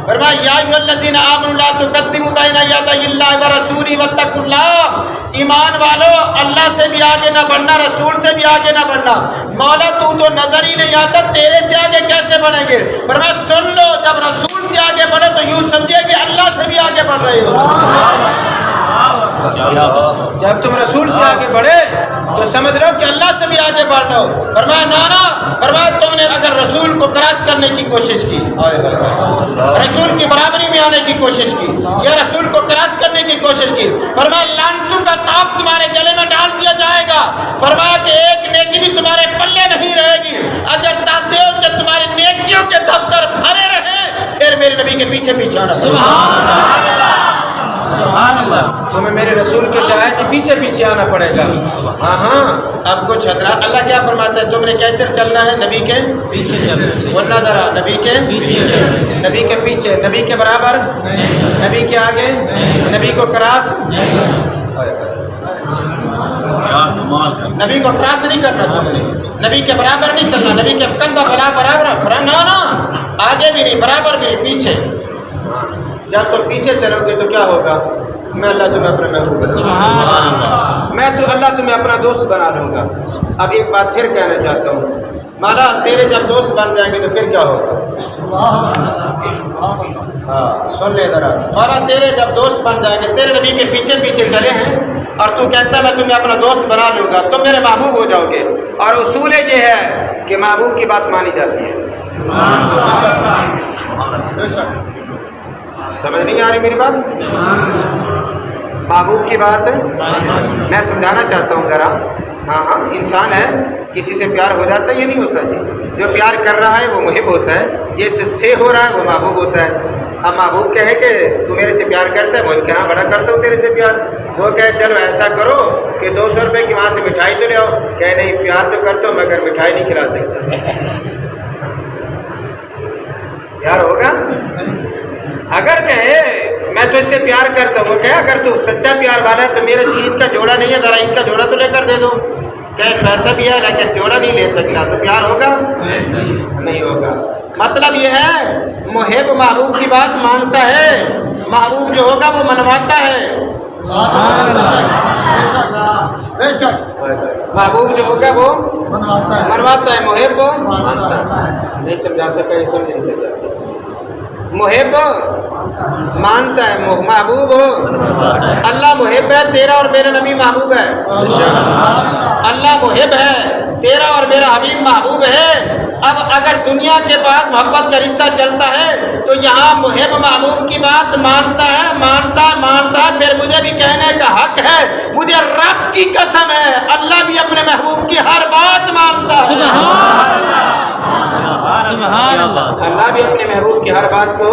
فرمایا یا ایھا الذین آمنوا لا تقدموا بین یدی اللہ ورسولہ واتقوا اللہ. ایمان والو، اللہ سے بھی آگے نہ بڑھنا، رسول سے بھی آگے نہ بڑھنا. مولا تو نظر ہی نہیں آتا، تیرے سے آگے کیسے بڑھیں گے؟ فرمایا سن لو، جب رسول سے آگے بڑھے تو یوں سمجھے کہ اللہ سے بھی آگے بڑھ رہے ہو. جب تم رسول سے آگے بڑھے تو سمجھ لو کہ اللہ سے بھی آگے بڑھ لو. فرمایا نانا، فرمایا تم نے اگر رسول کو کراس کرنے کی کوشش کی، رسول کی برابری میں آنے کی کوشش کی، یا رسول کو کراس کرنے کی کوشش کی، فرمایا لعنتوں کا تاپ تمہارے گلے میں ڈال دیا جائے گا. فرمایا کہ ایک نیکی بھی تمہارے پلے نہیں رہے گی. اگر چاہتے ہو کہ تمہاری نیکیوں کے دفتر بھرے رہے، پھر میرے نبی کے پیچھے پیچھے آنا. تمہیں میرے رسول کے کیا ہے کہ پیچھے پیچھے آنا پڑے گا. ہاں اب کچھ حضرات اللہ کیا فرماتا ہے، تم نے کیسے چلنا ہے؟ نبی کے پیچھے چلو. ورنہ ذرا نبی کے پیچھے، نبی کے پیچھے، نبی کے برابر، نبی کے آگے، نبی کو کراس، نبی کو کراس نہیں کرنا. تم نے نبی کے برابر نہیں چلنا، نبی کے کندھا برابر نا، آگے بھی نہیں، برابر بھی نہیں، پیچھے. جب تم پیچھے چلو گے تو کیا ہوگا؟ میں اللہ تمہیں اپنا محبوب بنا لوں گا، میں تو اللہ تمہیں اپنا دوست بنا لوں گا. اب ایک بات پھر کہنا چاہتا ہوں، مانا تیرے جب دوست بن جائیں گے تو پھر کیا ہوگا؟ ہاں سن لے ذرا. مانا تیرے جب دوست بن جائیں گے، تیرے نبی کے پیچھے پیچھے چلے ہیں اور تو کہتا ہے میں تمہیں اپنا دوست بنا لوں گا، تم میرے محبوب ہو جاؤ گے. اور اصول یہ ہے کہ محبوب کی بات مانی جاتی ہے. سمجھ نہیں آ رہی میری بات؟ محبوب کی بات میں سمجھانا چاہتا ہوں ذرا. ہاں انسان ہے، کسی سے پیار ہو جاتا ہے، یہ نہیں ہوتا جی. جو پیار کر رہا ہے وہ محب ہوتا ہے، جس سے ہو رہا ہے وہ محبوب ہوتا ہے. اب محبوب کہے کہ تو میرے سے پیار کرتا ہے، وہ کہاں بڑا کرتا ہوں تیرے سے پیار. وہ کہے چلو ایسا کرو کہ 200 روپے کی وہاں سے مٹھائی تو لے آؤ. کہے نہیں، پیار تو کرتا ہوں مگر مٹھائی نہیں کھلا سکتا. پیار ہوگا؟ اگر کہے میں تو اس سے پیار کرتا ہوں، وہ کہے اگر تو سچا پیار والا ہے تو میرے عید کا جوڑا نہیں ہے، ذرا عید کا جوڑا تو لے کر دے دو. کہے پیسہ بھی ہے لیکن جوڑا نہیں لے سکتا، تو پیار ہوگا؟ نہیں ہوگا. مطلب یہ ہے محب محبوب کی بات مانتا ہے، محبوب جو ہوگا وہ منواتا ہے. محبوب جو ہوگا وہ منواتا ہے، محب نہیں سمجھا سکا، یہ سمجھ نہیں سکتا. محب مانتا ہے، محبوب ہو. اللہ محب ہے، تیرا اور میرا نبی محبوب ہے. اللہ محب ہے، تیرا اور میرا حبیب محبوب ہے. اب اگر دنیا کے بعد محبت کا رشتہ چلتا ہے تو یہاں محب محبوب کی بات مانتا ہے، مانتا ہے. پھر مجھے بھی کہنے کا حق ہے، مجھے رب کی قسم ہے اللہ بھی اپنے محبوب کی ہر بات مانتا ہے. سبحان اللہ. اللہ بھی اپنے محبوب کی ہر بات کو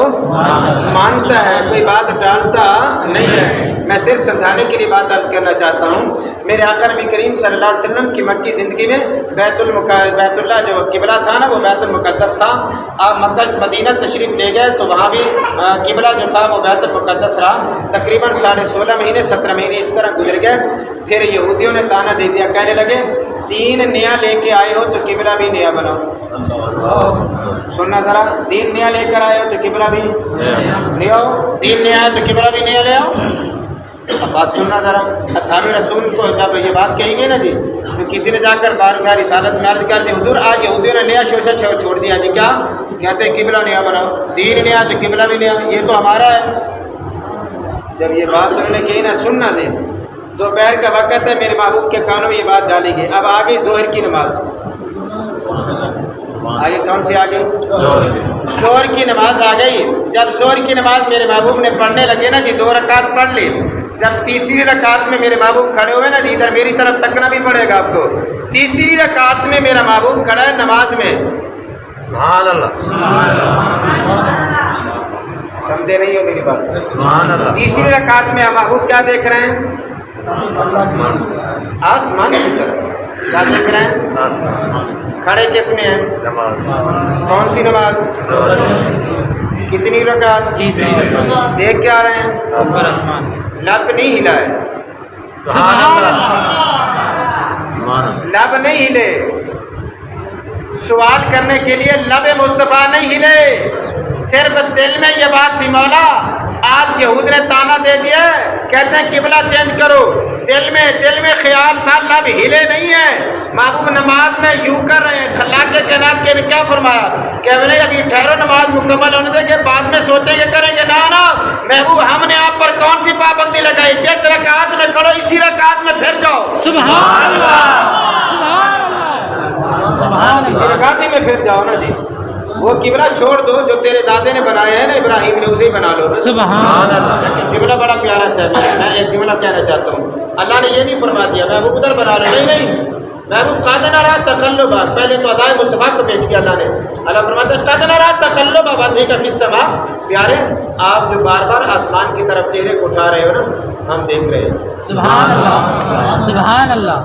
مانتا ہے، کوئی بات ٹالتا نہیں ہے. میں صرف سمجھانے کے لیے بات عرض کرنا چاہتا ہوں. میرے آقا نبی کریم صلی اللہ علیہ وسلم کی مکی زندگی میں بیت اللہ جو قبلہ تھا نا وہ بیت المقدس تھا. آپ مکہ مدینہ تشریف لے گئے تو وہاں بھی قبلہ جو تھا وہ بیت المقدس رہا. تقریباً 16.5 مہینے 17 مہینے اس طرح گزر گئے. پھر یہودیوں نے تانا دے دیا، کہنے لگے 3 نیا لے کے آئے ہو تو قبلہ بھی نیا بناؤ. سننا ذرا، 3 نیا لے کر آئے ہو تو قبلہ بھی نیا ہو، 3 نیا ہے تو قبلہ بھی نیا لے آؤ. اب بات سننا ذرا. اصحاب رسول کو جب یہ بات کہی گئی نا جی تو کسی نے جا کر بارگاہ رسالت میں عرض کر دی، حضور آج یہودیوں نے نیا شوشہ چھوڑ دیا جی. کیا کہتے ہیں؟ قبلہ نیا بناؤ. 3 نیا تو قبلہ بھی نیا، یہ تو ہمارا ہے. جب یہ بات انہوں نے کہی نا، سننا جی، دوپہر کا وقت ہے، میرے محبوب کے کانوں میں یہ بات ڈالی گئی. اب آگئی ظہر کی نماز. آگے کون سی آ گئی؟ ظہر کی نماز آ گئی. جب ظہر کی نماز میرے محبوب نے پڑھنے لگے نا جی، 2 رکعت پڑھ لی. جب تیسری رکعت میں میرے محبوب کھڑے ہوئے نا جی، ادھر میری طرف تکنا بھی پڑے گا آپ کو. تیسری رکعت میں میرا محبوب کھڑا ہے نماز میں. سبحان اللہ. سمجھے نہیں ہو میری بات؟ سبحان اللہ. تیسری رکعت میں محبوب کیا دیکھ رہے ہیں؟ آسمان کی طرف. کیا دیکھ رہے ہیں؟ کھڑے کس میں ہیں؟ کون سی نماز؟ کتنی رکعت؟ دیکھ کے آ رہے ہیں، لب نہیں ہلا ہے. لب نہیں ہلے. سوال کرنے کے لیے لب مصطفیٰ نہیں ہلے، صرف دل میں یہ بات تھی مولا آج یہود نے تانا دے دیا ہے، کہتے ہیں قبلہ چینج کرو. دل میں خیال تھا، لب ہلے نہیں ہے۔ محبوب نماز میں یوں کر رہے ہیں، خلاق کائنات کے نے کیا فرمایا کہ ہم نے ابھی ٹھہرو، نماز مکمل ہونے دیں گے، بعد میں سوچیں گے کریں گے۔ نا محبوب ہم نے آپ پر کون سی پابندی لگائی؟ جس رکعت میں کرو اسی رکعت میں پھر جاؤ۔ سبحان اللہ، سبحان اللہ، سبحان اسی اللہ، رکعت ہی میں پھر جاؤ نا جی۔ وہ قبلہ چھوڑ دو جو تیرے دادے نے بنایا ہے نا، ابراہیم نے، اسے ہی بنا لو نا۔ سبحان اللہ۔ لیکن جملہ بڑا پیارا ہے، میں ایک جملہ کہنا چاہتا ہوں۔ اللہ نے یہ نہیں فرما دیا محبوب ادھر بنا رہے، نہیں محبوب قد نرى تقلبا، پہلے تو ادائے مصطفیٰ کو پیش کیا اللہ نے۔ اللہ فرماتا ہے قد نرى تقلبا وجهك في السماء، پیارے آپ جو بار بار آسمان کی طرف چہرے کو اٹھا رہے ہو نا، ہم دیکھ رہے ہیں۔ سبحان اللہ، سبحان اللہ۔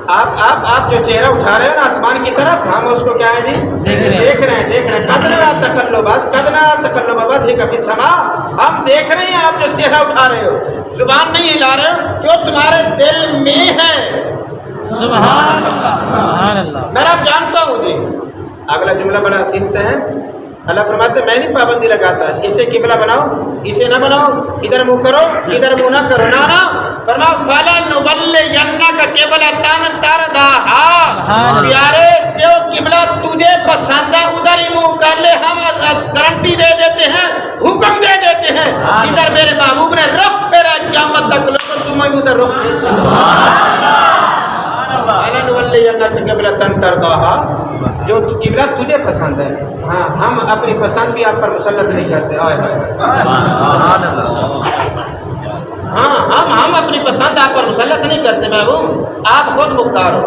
آپ جو چہرہ اٹھا رہے ہو نا آسمان کی طرف، ہم اس کو کیا ہے جی دیکھ رہے ہیں۔ قد نرى تقلبا، قد نرى تقلبا وجهك في السماء، ہم دیکھ رہے ہیں آپ جو چہرہ اٹھا رہے ہو، زبان نہیں ہلا رہے ہو، جو تمہارے دل میں ہے۔ سبحان اللہ، سبحان اللہ۔ میں اب جانتا ہوں جی۔ اگلا جملہ بڑا حسین سے ہے، اللہ فرماتے ہیں میں نہیں پابندی لگاتا، اسے قبلہ بناؤ اسے نہ بناؤ، ادھر منہ کرو ادھر منہ نہ کرو، نہ فرما فَلَنُوَلِّيَنَّكَ قِبْلَةً تَرْضَاهَا، پیارے جو قبلہ تجھے پسند ہے ادھر ہی منہ کر لے، ہم گارنٹی دے دیتے ہیں، حکم دے دیتے ہیں، ادھر میرے محبوب نے رخ پھیرا قیامت تک لوگوں تمہیں بھی ادھر رخ دیتے فَلَنُوَلِّيَنَّكَ قِبْلَةً تَرْضَاهَا، جو قبلہ تجھے پسند ہے۔ ہاں ہم اپنی پسند بھی آپ پر مسلط نہیں کرتے، ہاں ہم اپنی پسند آپ پر مسلط نہیں کرتے محبوب، آپ خود مختار ہو۔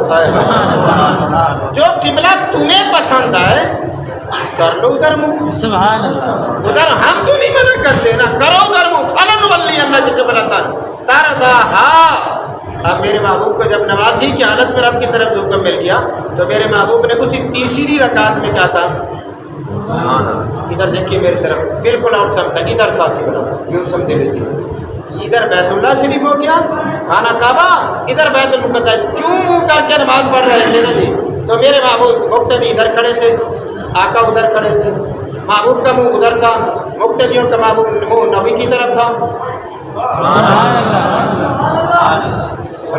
جو قبلہ تمہیں پسند ہے کر لو ادھر منہ، سبحان اللہ۔ ادھر ہم تو نہیں منع کرتے نا، کرو ادھر منہ۔ فَلَنُوَلِّيَنَّكَ قِبْلَةً تَرْضَاهَا، اب میرے محبوب کو جب نماز ہی کی حالت میں رب کی طرف سے حکم مل گیا تو میرے محبوب نے اسی تیسری رکعت میں کیا تھا، ادھر دیکھیے میری طرف، بالکل آؤٹ سمجھا، ادھر تھا قبلہ، یوں سمجھے لیجیے، ادھر بیت اللہ شریف ہو گیا خانہ کعبہ، ادھر بیت المقدس، چوں کر کے نماز پڑھ رہے تھے نا جی، تو میرے محبوب مقتدی ادھر کھڑے تھے، آقا ادھر کھڑے تھے، محبوب کا منہ ادھر تھا، مقتدیوں کا محبوب منہ نبی کی طرف تھا، سبحان اللہ۔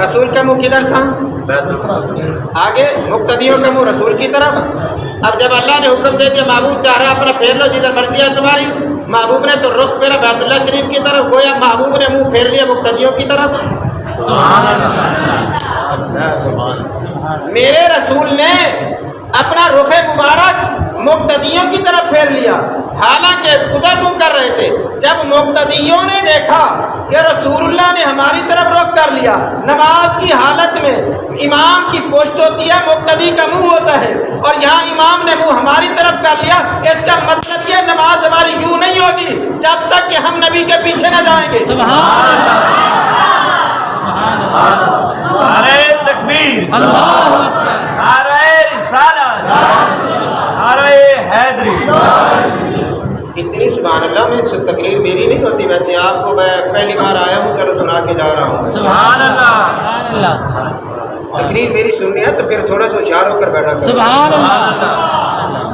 رسول کا منہ کدھر تھا، آگے مقتدیوں کا منہ رسول کی طرف۔ اب جب اللہ نے حکم دے دیا محبوب چاہ رہا اپنا پھیر لو جدھر مرضی ہے تمہاری، محبوب نے تو رخ پھیرا بیت اللہ شریف کی طرف، گویا محبوب نے منہ پھیر لیا مقتدیوں کی طرف۔ سبحان اللہ۔ میرے رسول نے اپنا رخ مبارک مقتدیوں کی طرف پھیر لیا، حالانکہ ادھر منہ کر رہے تھے۔ جب مقتدیوں نے دیکھا کہ رسول اللہ نے ہماری طرف رخ کر لیا، نماز کی حالت میں امام کی پشت ہوتی ہے، مقتدی کا منہ ہوتا ہے، اور یہاں امام نے منہ ہماری طرف کر لیا، اس کا مطلب یہ نماز ہماری یوں نہیں ہوگی جب تک کہ ہم نبی کے پیچھے نہ جائیں گے۔ سبحان اللہ، سبحان اللہ، نعرہ تکبیر، اللہ اکبر، نعرہ رسالت، نعرہ حیدری۔ اتنی سبحان اللہ میں سے تقریر میری نہیں ہوتی، ویسے آپ کو میں پہلی بار آیا ہوں، چلو سنا کے جا رہا ہوں۔ سبحان اللہ، سبحان اللہ، تقریر میری سننی ہے تو پھر تھوڑا سا ہوشیار ہو کر بیٹھا کرو۔ سبحان اللہ۔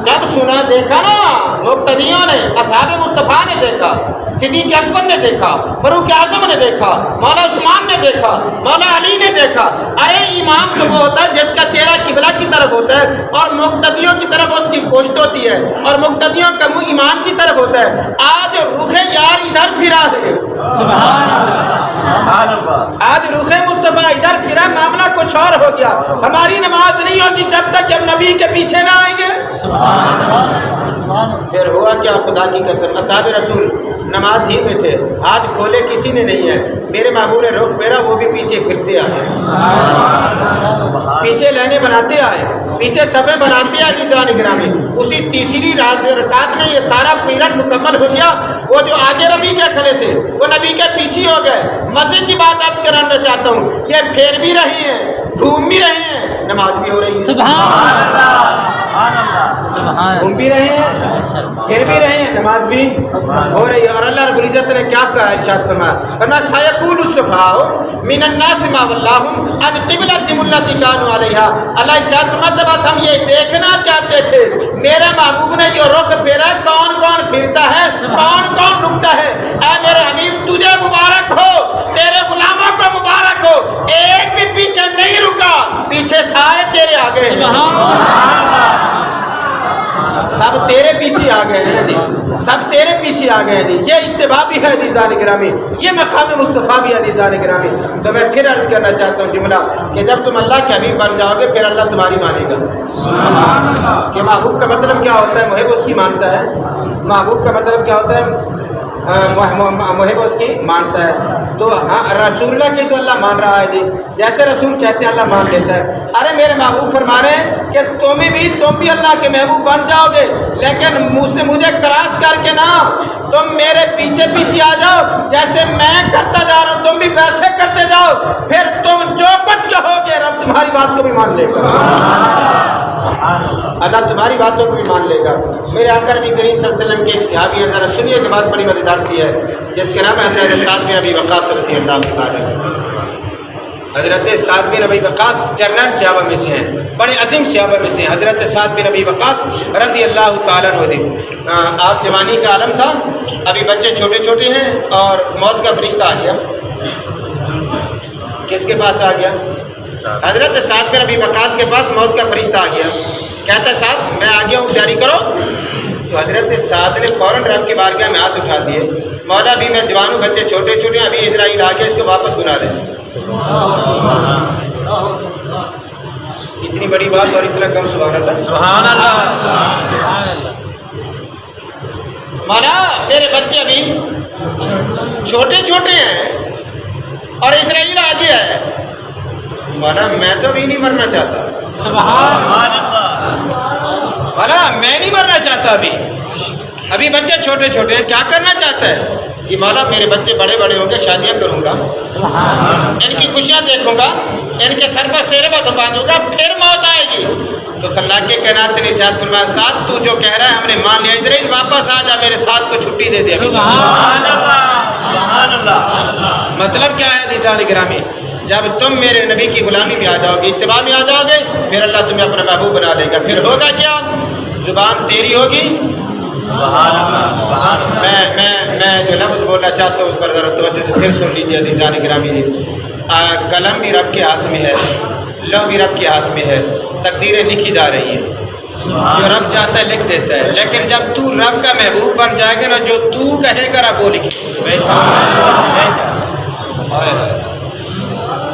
جب سنا دیکھا نا مقتدیوں نے، اصحاب مصطفیٰ نے دیکھا، صدیق اکبر نے دیکھا، فاروق اعظم نے دیکھا، مولا عثمان نے دیکھا، مولا علی نے دیکھا، ارے امام تو وہ ہوتا ہے جس کا چہرہ قبلہ کی طرف ہوتا ہے اور مقتدیوں کی طرف اس کی پشت ہوتی ہے، اور مقتدیوں کا منہ امام کی طرف ہوتا ہے۔ آج رخ یار ادھر پھرا ہے، سبحان اللہ، سبحان اللہ، آج رخ مصطفیٰ ادھر پھرا، معاملہ کچھ اور ہو گیا۔ ہماری نماز نہیں ہوگی جب تک کہ ہم نبی کے پیچھے نہ آئیں گے۔ پھر ہوا کیا، خدا کی قسم، اصحاب رسول نماز ہی میں تھے، ہاتھ کھولے کسی نے نہیں ہے، میرے محبوب نے رخ پھیرا، وہ بھی پیچھے پھرتے آئے، پیچھے لینے بناتے آئے، پیچھے صفے بناتے آئے۔ جیسے گرامی اسی تیسری رکعت میں یہ سارا پیریڈ مکمل ہو گیا، وہ جو آگے نبی کے کھڑے تھے وہ نبی کے پیچھے ہو گئے۔ مزے کی بات آج کرنا چاہتا ہوں، یہ پھیر بھی رہی ہیں، گھوم بھی رہے ہیں، نماز بھی ہو رہی ہے۔ سبحان اللہ، سبحان گھوم بھی رہے ہیں پھر بھی رہے ہیں, نماز بھی ہو رہی ہے. اور اللہ رب العزت نے کیا کہا, ارشاد فرمایا سیقول السفہاء من الناس ما ولاھم عن قبلتہم التی کانوا علیہا. اللہ ارشاد فرماتا بس ہم یہ دیکھنا چاہتے تھے میرے محبوب نے جو رخ پھیرا کون کون پھرتا ہے, کون کون رکتا ہے. اے میرے حبیب تجھے مبارک ہو, تیرے غلاموں کو مبارک ہو, ایک بھی پیچھے نہیں رکا, پیچھے سارے تیرے آگے ہیں. سب تیرے پیچھے آ گئے ہیں جی, سب تیرے پیچھے آ گئے ہیں جی. یہ اتباع بھی ہے عزیزان گرامی, یہ مقام مصطفیٰ بھی ہے عزیزان گرامی. تو میں پھر عرض کرنا چاہتا ہوں جملہ کہ جب تم اللہ کے حبیب بن جاؤ گے پھر اللہ تمہاری مانے گا. کہ محبوب کا مطلب کیا ہوتا ہے, محب اس کی مانتا ہے. محبوب کا مطلب کیا ہوتا ہے, محب اس کی مانتا ہے. تو ہاں رسول اللہ کی تو اللہ مان رہا ہے جی, جیسے رسول کہتے ہیں اللہ مان لیتا ہے. ارے میرے محبوب فرما رہے ہیں کہ تم بھی اللہ کے محبوب بن جاؤ گے, لیکن مجھے کراس کر کے نہ تم میرے پیچھے پیچھے آ جاؤ. جیسے میں کرتا جا رہا ہوں تم بھی ویسے کرتے جاؤ, پھر تم جو کچھ کہو گے رب تمہاری بات کو بھی مان لے گا. اللہ تمہاری باتوں کو بھی مان لے گا. میرے آقا نبی کریم صلی اللہ علیہ وسلم کے ایک صحابی ہے, ذرا سنیے کہ بات بڑی مزیدار سی ہے, جس کے نام ہے حضرت سعد بن ابی وقاص رضی اللہ تعالیٰ عنہ. حضرت سعد بن ابی وقاص جرنیل صحابہ میں سے ہیں, بڑے عظیم صحابہ میں سے ہیں. حضرت سعد بن ابی وقاص رضی اللہ تعالیٰ عنہ. آپ جوانی کا عالم تھا, ابھی بچے چھوٹے چھوٹے ہیں اور موت کا فرشتہ آ گیا. کس کے پاس آ گیا؟ حضرت سعد بن ابی وقاص کے پاس موت کا فرشتہ آ گیا. کہتا ہے سعد میں آ گیا ہوں, تیاری کرو. تو حضرت سعد نے فوراً رب کی بارگاہ میں ہاتھ اٹھا دیے, مولا بھی میں جوان ہوں, بچے چھوٹے چھوٹے ہیں, ابھی اسرائیل آ گیا, اس کو واپس بلا لیں. اتنی بڑی بات اور اتنا کم, سبحان اللہ سبحان اللہ. مولا تیرے بچے ابھی چھوٹے چھوٹے ہیں اور اسرائیل آ گیا ہے. مولا میں تو بھی نہیں مرنا چاہتا. سبحان مولا میں نہیں مرنا چاہتا, ابھی بچے چھوٹے چھوٹے ہیں, کیا کرنا چاہتا ہے؟ کہ مولا میرے بچے بڑے بڑے ہوں گے, شادیاں کروں گا, ان کی خوشیاں دیکھوں گا, ان کے سر پر سیرے باتوں باندھوں گا, پھر موت آئے گی. تو خلاق کے کائنات نے ارشاد فرمایا ساتھ تو جو کہہ رہا ہے ہم نے مان لیا, اسرائیل واپس آ جا, میرے ساتھ کو چھٹی دے دے. سبحان اللہ. مطلب کیا ہے عزیزان گرامی, جب تم میرے نبی کی غلامی میں آ جاؤ گے, اتباع میں آ جاؤ گے, پھر اللہ تمہیں اپنا محبوب بنا لے گا. پھر ہوگا کیا, زبان تیری ہوگی. سبحان اللہ. سبحان اللہ. میں جو لفظ بولنا چاہتا ہوں اس پر ذرا توجہ سے پھر سن لیجیے عزیزان گرامی جی. قلم بھی رب کے ہاتھ میں ہے, لوح بھی رب کے ہاتھ میں ہے, تقدیریں لکھی جا رہی ہیں, جو رب چاہتا ہے لکھ دیتا ہے. لیکن جب تو رب کا محبوب بن جائے گا نا, جو تو کہے گا رب وہ لکھے.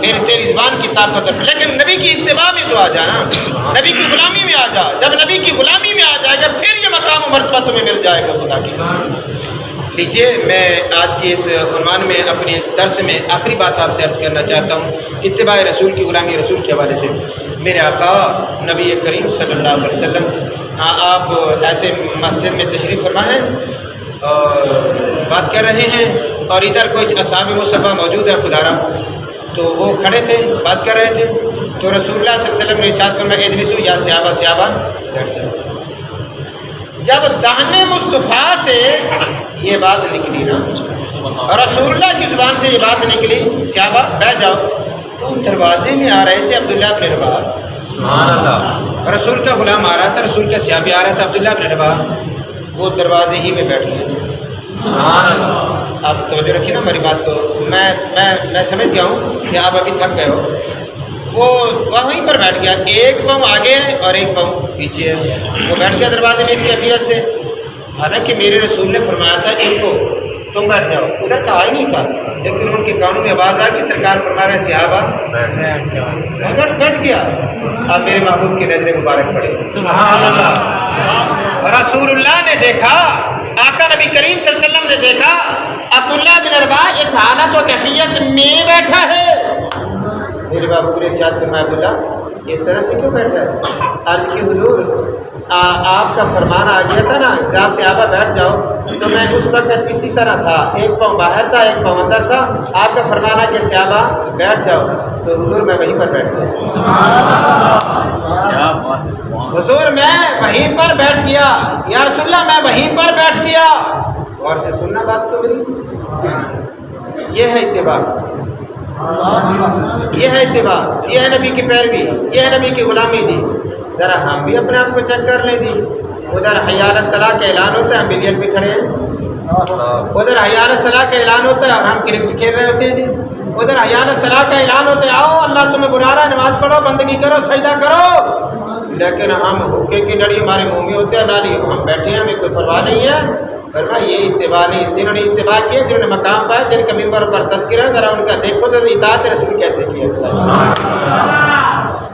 پھر تیری زبان کی طاقت ہے, لیکن نبی کی اتباع میں تو آ جانا, نبی کی غلامی میں آ جا. جب نبی کی غلامی میں آ جائے گا پھر یہ مقام و مرتبہ تمہیں مل جائے گا. خدا کی قسم. لیجیے میں آج کی اس عنوان میں اپنے اس درس میں آخری بات آپ سے عرض کرنا چاہتا ہوں, اتباع رسول کی غلامی رسول کے حوالے سے. میرے آقا نبی کریم صلی اللہ علیہ وسلم, آپ ایسے مسجد میں تشریف فرما ہیں اور بات کر رہے ہیں, اور ادھر کوئی اصحاب مصطفیٰ موجود ہے خدا را, تو وہ کھڑے تھے بات کر رہے تھے. تو رسول اللہ صلی اللہ علیہ وسلم نے ارشاد فرمایا اجلسوا یا صحابہ بیٹھ جاؤ. جب دہنے مصطفیٰ سے یہ بات نکلی نا, رسول اللہ کی زبان سے یہ بات نکلی صحابہ بیٹھ جاؤ, تو دروازے میں آ رہے تھے عبداللہ بن رواحہ. سبحان اللہ. رسول کا غلام آ رہا تھا, رسول کا صحابی آ رہا تھا عبداللہ بن رواحہ, وہ دروازے ہی میں بیٹھ گئے. سبحان اللہ. آپ توجہ رکھیے نا میری بات کو, میں سمجھ گیا ہوں کہ آپ ابھی تھک گئے ہو. وہ وہیں پر بیٹھ گیا, ایک پاؤں آگے ہے اور ایک پاؤں پیچھے ہے. وہ بیٹھ گیا دروازے میں اس کیفیت سے, حالانکہ میرے رسول نے فرمایا تھا ان کو تم بیٹھ جاؤ, ادھر کا آئی نہیں تھا, لیکن ان کے کانوں میں آواز آ کہ سرکار فرما رہے ہیں صحابہ بیٹھ گیا. اب میرے محبوب کی نظر مبارک پڑے. سبحان اللہ. رسول اللہ نے دیکھا, آقا نبی کریم صلی اللہ علیہ وسلم نے دیکھا عبداللہ بن رواحہ اس حالت و کیفیت میں بیٹھا ہے. میرے محبوب نے ارشاد فرمایا عبداللہ اس طرح سے کیوں بیٹھا ہے؟ عرض کی حضور آپ کا فرمان آ گیا تھا نا ذات صحابہ بیٹھ جاؤ, تو میں اس وقت اسی طرح تھا, ایک پاؤں باہر تھا ایک پاؤں اندر تھا. آپ کا فرمان آ کہ صحابہ بیٹھ جاؤ, تو حضور میں وہیں پر بیٹھ گیا. کیا بات ہے. حضور میں وہیں پر بیٹھ گیا، یا رسول اللہ میں وہیں پر بیٹھ گیا۔ غور سے سننا بات کو میری، یہ ہے اتباع، یہ ہے اتباع، یہ ہے نبی کی پیروی، یہ ہے نبی کی غلامی دی۔ ذرا ہم بھی اپنے آپ کو چیک کر لیں دی، ادھر حی علی الصلاۃ کا اعلان ہوتا ہے، ہم بلین پہ کھڑے ہیں، ادھر حی علی الصلاۃ کا اعلان ہوتا ہے اور ہم کرکٹ کھیل رہے ہوتے ہیں جی، ادھر حی علی الصلاۃ کا اعلان ہوتا ہے، آؤ اللہ تمہیں بلا رہا ہے، نماز پڑھو، بندگی کرو، سجدہ کرو، لیکن ہم حقے کی لڑی ہمارے منہ میں ہوتے ہیں، نالی ہم بیٹھے ہیں، ہمیں کوئی پرواہ نہیں ہے۔ فرمایا یہ اتباع نہیں، جنہوں نے اتباع کیا، جنہوں نے مقام پایا، جن کا ممبر پر تذکرہ، ذرا ان کا دیکھو تو اطاعت رسول کیسے کیا۔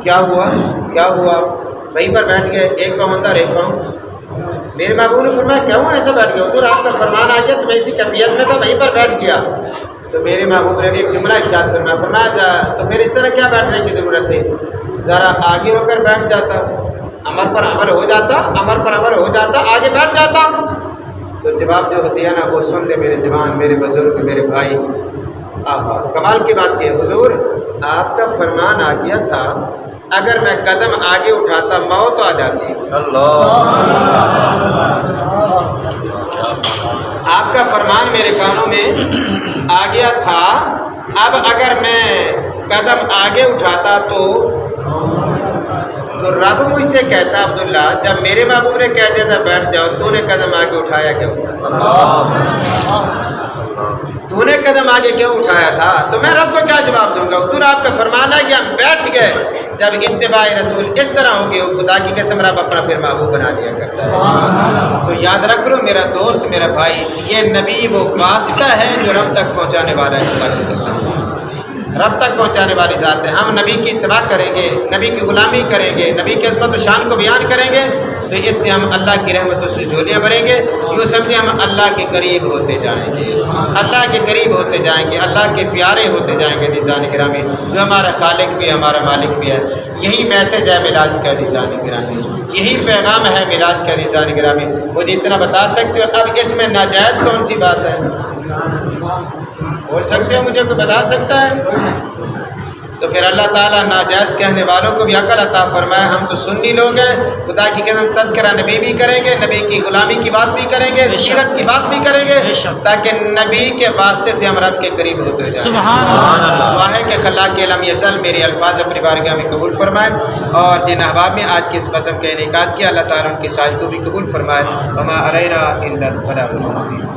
کیا ہوا، کیا ہوا؟ وہیں پر بیٹھ گئے، ایک پاؤں اندر ایک پاؤں۔ میرے محبوب نے فرمایا کیوں ایسا بیٹھ گیا؟ حضور آپ کا فرمان آ گیا تو میں اسی کیفیت میں تھا، وہیں پر بیٹھ گیا۔ تو میرے محبوب نے ایک جملہ ارشاد فرمایا، فرمایا تو پھر اس طرح کیا بیٹھنے کی ضرورت ہے، ذرا آگے ہو کر بیٹھ جاتا، امر پر عمل ہو جاتا، امر پر عمل ہو جاتا، آگے بیٹھ جاتا۔ تو جواب جو ہوتی ہے نا وہ سن لے میرے جوان، میرے بزرگ، میرے بھائی۔ آہا کمال کی بات کی ہے، حضور آپ کا فرمان آ گیا تھا، اگر میں قدم آگے اٹھاتا موت آ جاتی۔ آپ کا فرمان میرے کانوں میں آ گیا تھا، اب اگر میں قدم آگے اٹھاتا تو رب مجھ سے کہتا عبداللہ جب میرے محبوب نے کہہ دیا تھا بیٹھ جاؤ، تو نے قدم آگے اٹھایا کیوں؟ تو نے قدم آگے کیوں اٹھایا تھا؟ تو میں رب کو کیا جواب دوں گا؟ حضور آپ کا فرمان ہے کہ ہم بیٹھ گئے۔ جب اتباع رسول اس طرح ہوگی، خدا کی قسم رب اپنا پھر محبوب بنا لیا کرتا ہے۔ تو یاد رکھ لو میرا دوست، میرا بھائی، یہ نبی وہ واسطہ ہے جو رب تک پہنچانے والا ہے، خدا کی قسم رب تک پہنچانے والی ذات ہے۔ ہم نبی کی اتباع کریں گے، نبی کی غلامی کریں گے، نبی کی عظمت و شان کو بیان کریں گے، تو اس سے ہم اللہ کی رحمتوں سے جھولیاں بھریں گے۔ یوں سمجھے ہم اللہ کے قریب ہوتے جائیں گے، اللہ کے قریب ہوتے جائیں گے، اللہ کے پیارے ہوتے جائیں گے۔ نظام گرامی جو ہمارا خالق بھی ہے، ہمارا مالک بھی ہے، یہی میسج ہے میلاد کا نظام گرامی، یہی پیغام ہے میلاد کا نظام گرامی۔ مجھے اتنا بتا سکتے ہو اب اس میں ناجائز کون سی بات ہے؟ بول سکتے ہو؟ مجھے کوئی بتا سکتا ہے؟ تو پھر اللہ تعالیٰ ناجائز کہنے والوں کو بھی عقل عطا فرمائے۔ ہم تو سنی لوگ ہیں، خدا کی قسم تذکرہ نبی بھی کریں گے، نبی کی غلامی کی بات بھی کریں گے، سیرت کی بات بھی کریں گے، تاکہ نبی کے واسطے سے ہم رب کے قریب ہوتے جائیں۔ سبحان اللہ۔ دعا ہے کہ خلاق کے علم یزل میرے الفاظ اپنی بارگاہ میں قبول فرمائے، اور جن احباب میں آج کے اس بزم کا انعقاد کیا، اللہ تعالیٰ ان کے ساج کو بھی قبول فرمائے۔ وما علینا الا البلاغ المبین۔